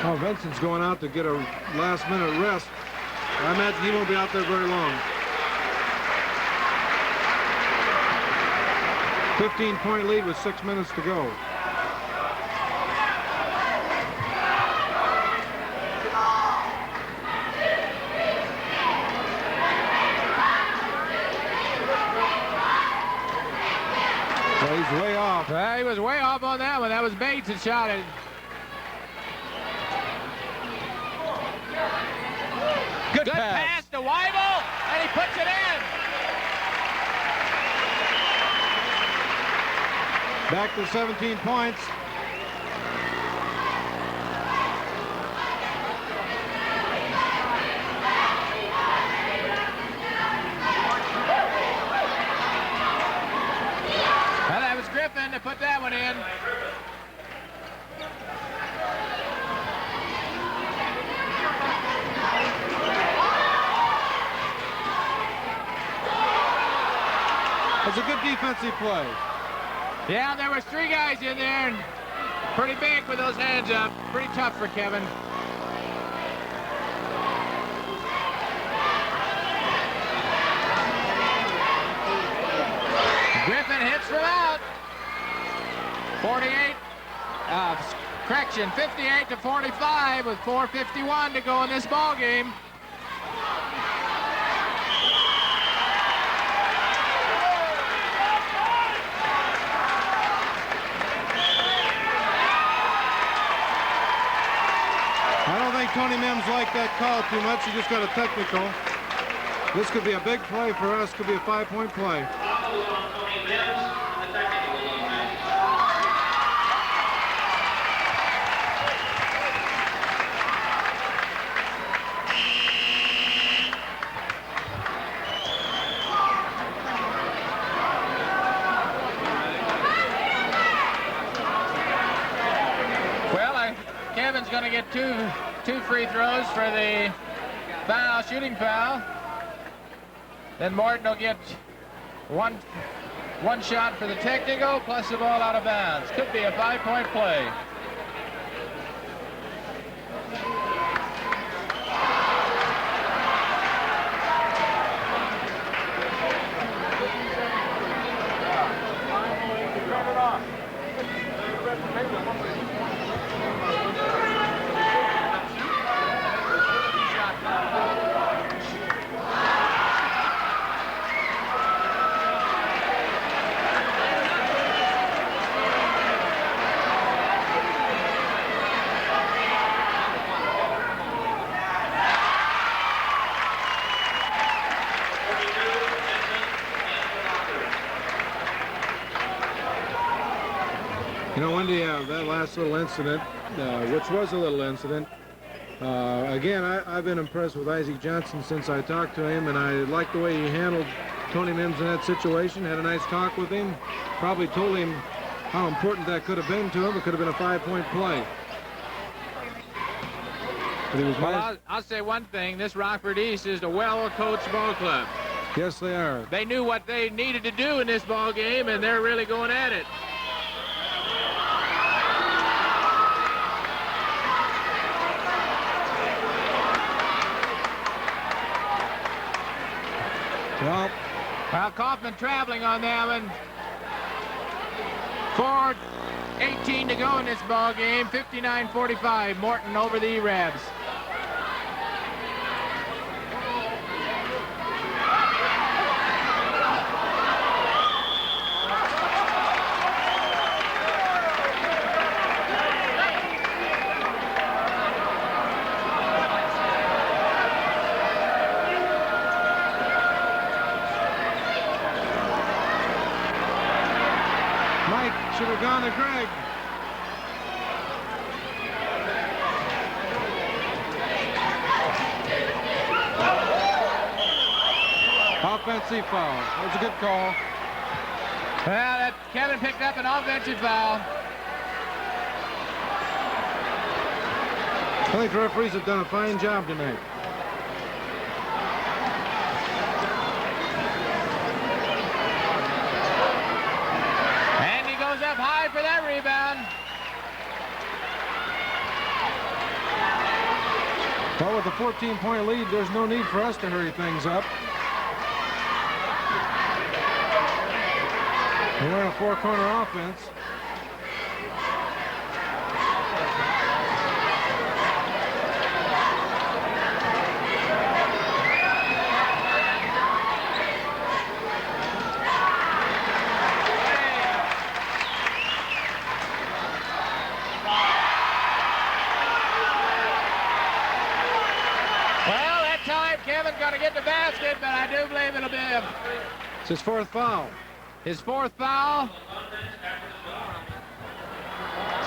Oh, Vincent's going out to get a last-minute rest. I imagine he won't be out there very long. 15-point lead with 6 minutes to go. Well, he's way off. Well, he was way off on that one. That was Bates that shot it. Good pass to Weibel, and he puts it in. Back to 17 points. Well, that was Griffin to put that one in. It's a good defensive play. Yeah, there was 3 guys in there, and pretty big with those hands up. Pretty tough for Kevin. Griffin hits from out. 48, correction, 58 to 45 with 4:51 to go in this ball game. I don't think Tony Mims liked that call too much. He just got a technical. This could be a big play for us. Could be a 5-point play. Kevin's going to get two free throws for the foul, shooting foul. Then Morton will get one shot for the technical, plus the ball out of bounds. Could be a 5-point play. You know, Wendy, that last little incident, which was a little incident, again, I've been impressed with Isaac Johnson since I talked to him, and I like the way he handled Tony Mims in that situation. Had a nice talk with him, probably told him how important that could have been to him. It could have been a 5-point play. But he was well, I'll say one thing. This Rockford East is a well-coached ball club. Yes, they are. They knew what they needed to do in this ball game, and they're really going at it. Well, Kaufman traveling on them, and 4:18 to go in this ball game. 59-45. Morton over the E-Rabs. Should have gone to Greg. Offensive foul. That was a good call. Well, Kevin picked up an offensive foul. I think the referees have done a fine job tonight. Up high for that rebound. Well, with a 14-point lead, there's no need for us to hurry things up. We're in a 4-corner offense. Kevin's going to get the basket, but I do believe it'll be him. It's his 4th foul. His 4th foul.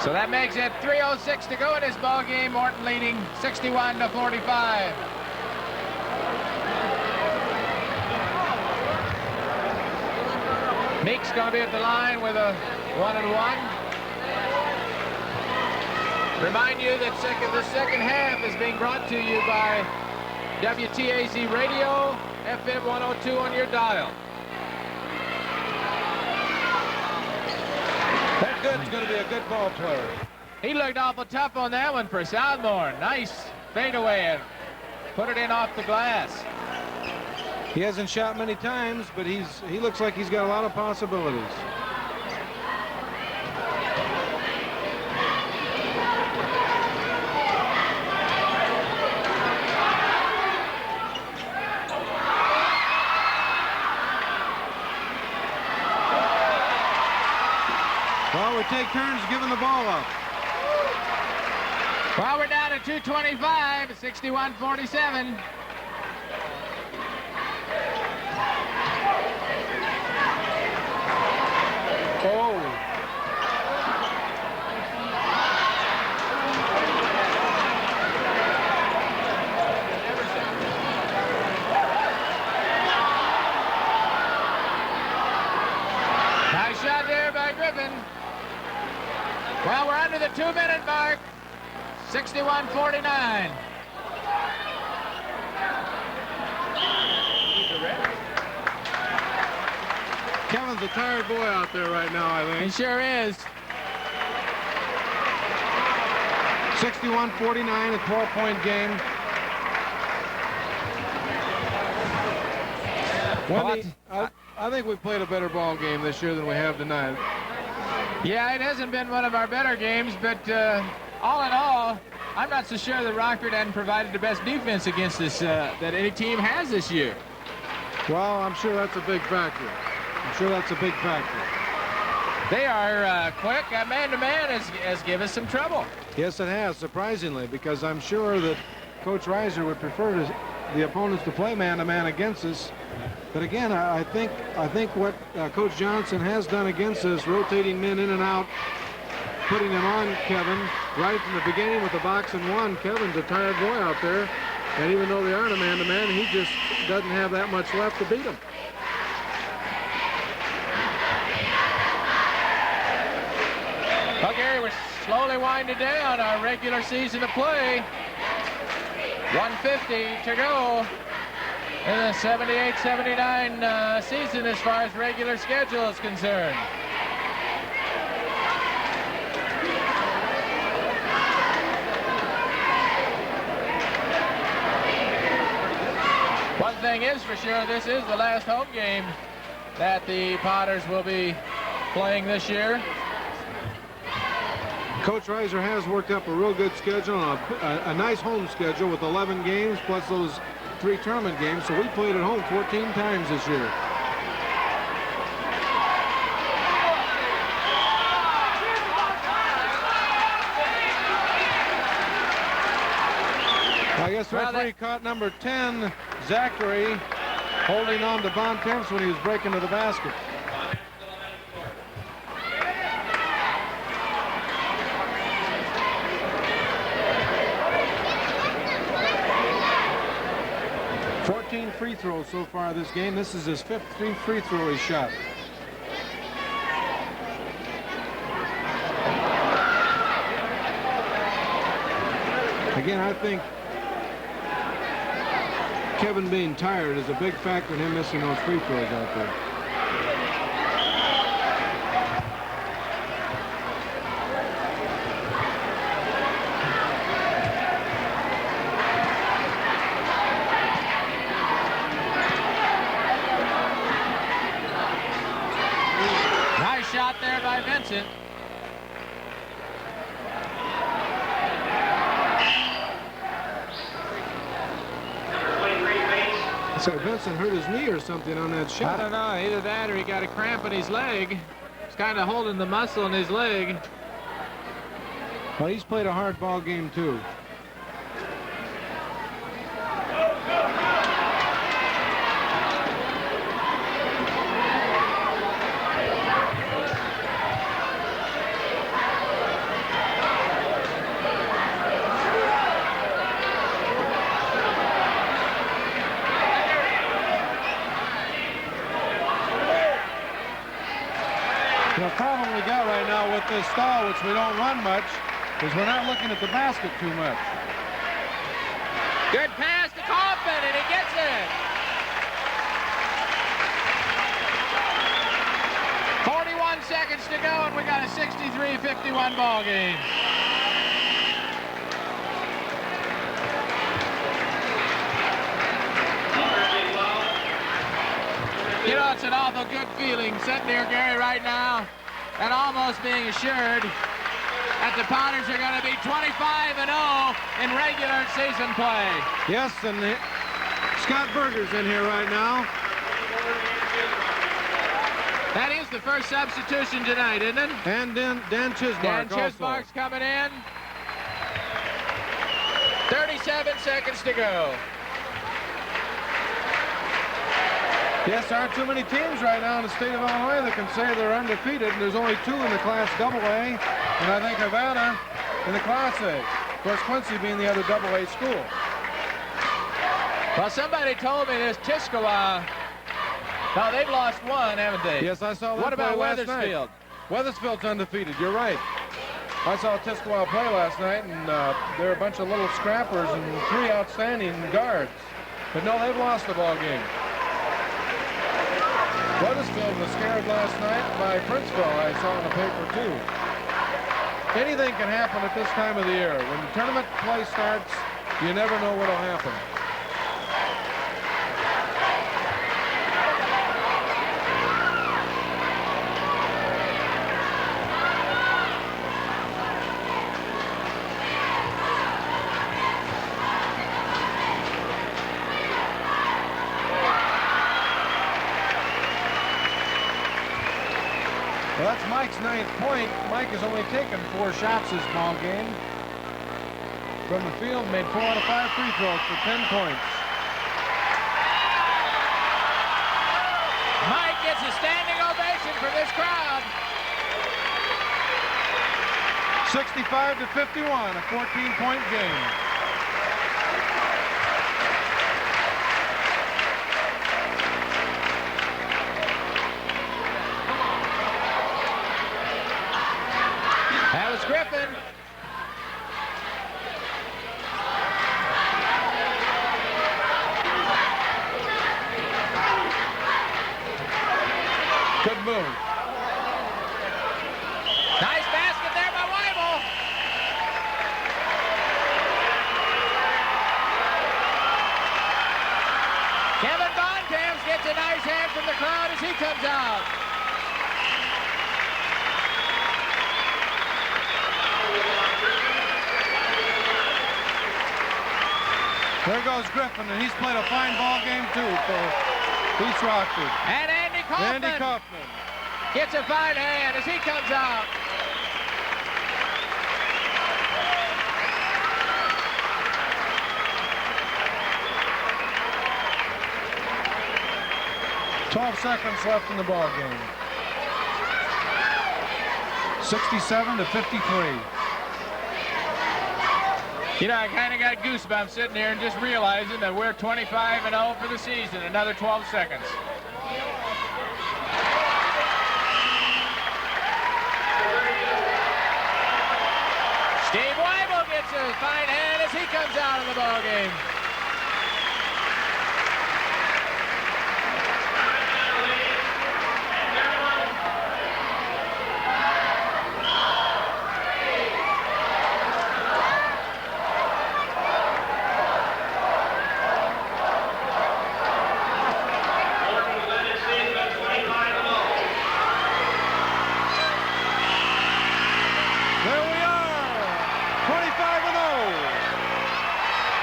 So that makes it 3:06 to go in this ball game. Morton leading 61-45. Meek's going to be at the line with a 1-and-1. Remind you that the second half is being brought to you by WTAZ Radio, FM 102 on your dial. That Good's going to be a good ball player. He looked awful tough on that one for Southmore. Nice fadeaway and put it in off the glass. He hasn't shot many times, but he looks like he's got a lot of possibilities. Well, we take turns giving the ball up. Well, we're down to 2:25, 61-47. Oh. Nice shot there by Griffin. Well, we're under the 2-minute mark. 61-49. Kevin's a tired boy out there right now, I think. He sure is. 61-49, a 12-point game. Wendy, I think we played a better ball game this year than we have tonight. Yeah, it hasn't been one of our better games, but all in all, I'm not so sure that Rockford hadn't provided the best defense against this that any team has this year. Well, I'm sure that's a big factor. They are quick. Man-to-man has given us some trouble. Yes, it has, surprisingly, because I'm sure that Coach Reiser would prefer the opponents to play man-to-man against us. But again, I think what Coach Johnson has done against us, rotating men in and out, putting them on Kevin right from the beginning with the box and one. Kevin's a tired boy out there, and even though they aren't a man-to-man, he just doesn't have that much left to beat them. Well, Gary, we're slowly winding down our regular season of play. 150 to go in the 78-79 season as far as regular schedule is concerned. One thing is for sure, this is the last home game that the Potters will be playing this year. Coach Reiser has worked up a real good schedule, a nice home schedule with 11 games plus those 3 tournament games. So we played at home 14 times this year. I guess referee caught number 10, Zachary, holding on to Von Temps when he was breaking to the basket. Free throws so far this game. This is his 5th free throw he's shot. Again, I think Kevin being tired is a big factor in him missing those free throws out there. Shot there by Vincent. So Vincent hurt his knee or something on that shot. I don't know, either that or he got a cramp in his leg. He's kind of holding the muscle in his leg. Well, he's played a hard ball game too. The problem we got right now with this stall, which we don't run much, is we're not looking at the basket too much. Good pass to Kaufman, and he gets it. 41 seconds seconds to go, and we got a 63-51 ball game. You know, it's an awful good feeling sitting here, Gary, right now, and almost being assured that the Potters are going to be 25-0 in regular season play. Yes, and Scott Berger's in here right now. That is the first substitution tonight, isn't it? And Dan Chismark Dan Chismark's coming in. 37 seconds to go. Yes, there aren't too many teams right now in the state of Illinois that can say they're undefeated, and there's only 2 in the Class AA, and I think Havana in the Class A. Of course, Quincy being the other AA school. Well, somebody told me this Tiscawa. No, they've lost 1, haven't they? Yes, I saw that. What about last Wethersfield? Night. Wethersfield's undefeated. You're right. I saw Tiscawa play last night, and they're a bunch of little scrappers and 3 outstanding guards. But no, they've lost the ball game. Wethersfield was scared last night by Princeville, I saw in the paper too. Anything can happen at this time of the year. When the tournament play starts, you never know what'll happen. Well, that's Mike's 9th point. Mike has only taken 4 shots this ball game. From the field, made 4 out of 5 free throws for 10 points. Mike gets a standing ovation from this crowd. 65-51, a 14-point game. That was Griffin. Good move. Nice basket there by Weibel. Kevin Bontemps gets a nice hand from the crowd as he comes out. There goes Griffin, and he's played a fine ball game too for East Rockford. And Andy Kaufman. Andy Kaufman Gets a fine hand as he comes out. .12 seconds left in the ball game. 67-53. You know, I kind of got goosebumps sitting here and just realizing that we're 25-0 for the season. Another 12 seconds. Steve Weibel gets a fine hand as he comes out of the ball game.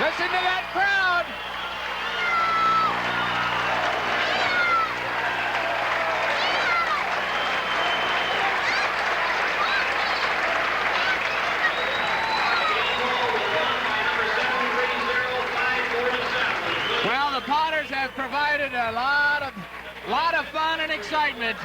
Listen to that crowd. Well, the Potters have provided a lot of fun and excitement.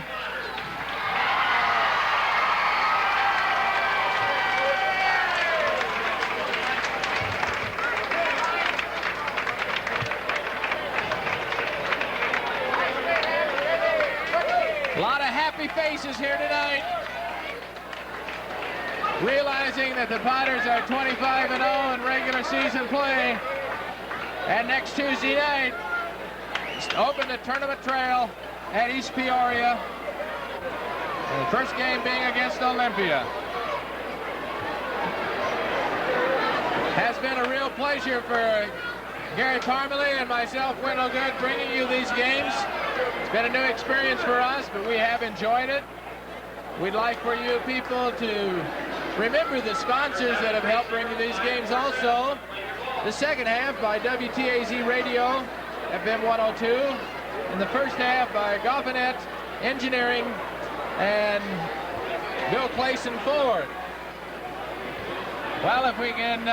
A lot of happy faces here tonight, realizing that the Potters are 25-0 in regular season play, and next Tuesday night open the tournament trail at East Peoria, The first game being against Olympia. Has been a real pleasure for Gary Parmalee and myself, Wendell Good, bringing you these games. It's been a new experience for us, but we have enjoyed it. We'd like for you people to remember the sponsors that have helped bring you these games also. The second half by WTAZ Radio, FM 102. And the first half by Golfinet Engineering and Bill Clayson Ford. Well, if we can,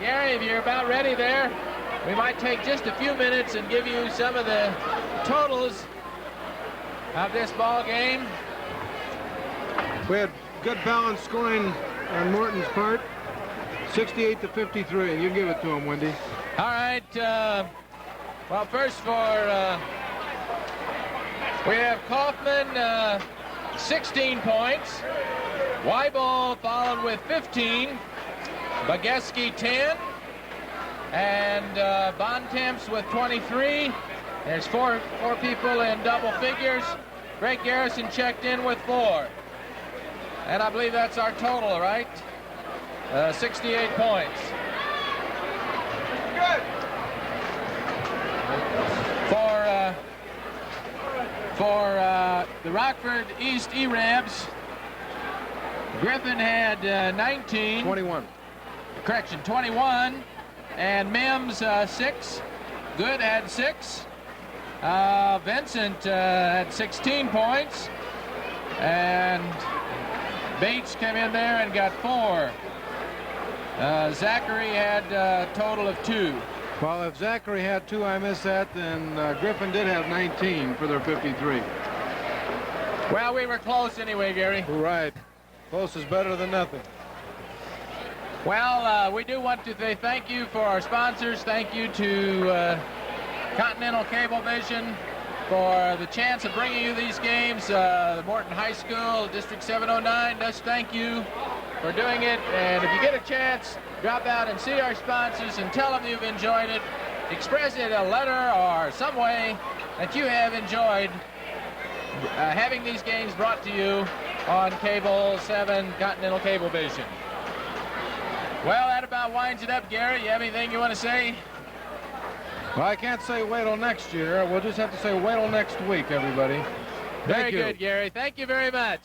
Gary, if you're about ready there, we might take just a few minutes and give you some of the totals of this ball game. We had good balanced scoring on Morton's part, 68 to 53. You give it to him, Wendy. All right. Well, first we have Kaufman, 16 points. Weibel followed with 15. Bageski 10. And Bontemps with 23. There's four people in double figures. Greg Garrison checked in with 4. And I believe that's our total, right? 68 points. Good. For the Rockford East E-Rabs, Griffin had 19. 21. Correction, 21. And Mims 6. Good had 6. Vincent had 16 points. And Bates came in there and got 4. Zachary had a total of 2. Well, if Zachary had 2, I missed that, then Griffin did have 19 for their 53. Well, we were close anyway, Gary. Right. Close is better than nothing. Well, we do want to say thank you for our sponsors. Thank you to Continental Cablevision for the chance of bringing you these games. The Morton High School, District 709, does thank you for doing it. And if you get a chance, drop out and see our sponsors and tell them you've enjoyed it. Express it in a letter or some way that you have enjoyed having these games brought to you on Cable 7 Continental Cablevision. Well, that about winds it up, Gary. You have anything you want to say? Well, I can't say wait till next year. We'll just have to say wait till next week, everybody. Very good, Gary. Thank you very much.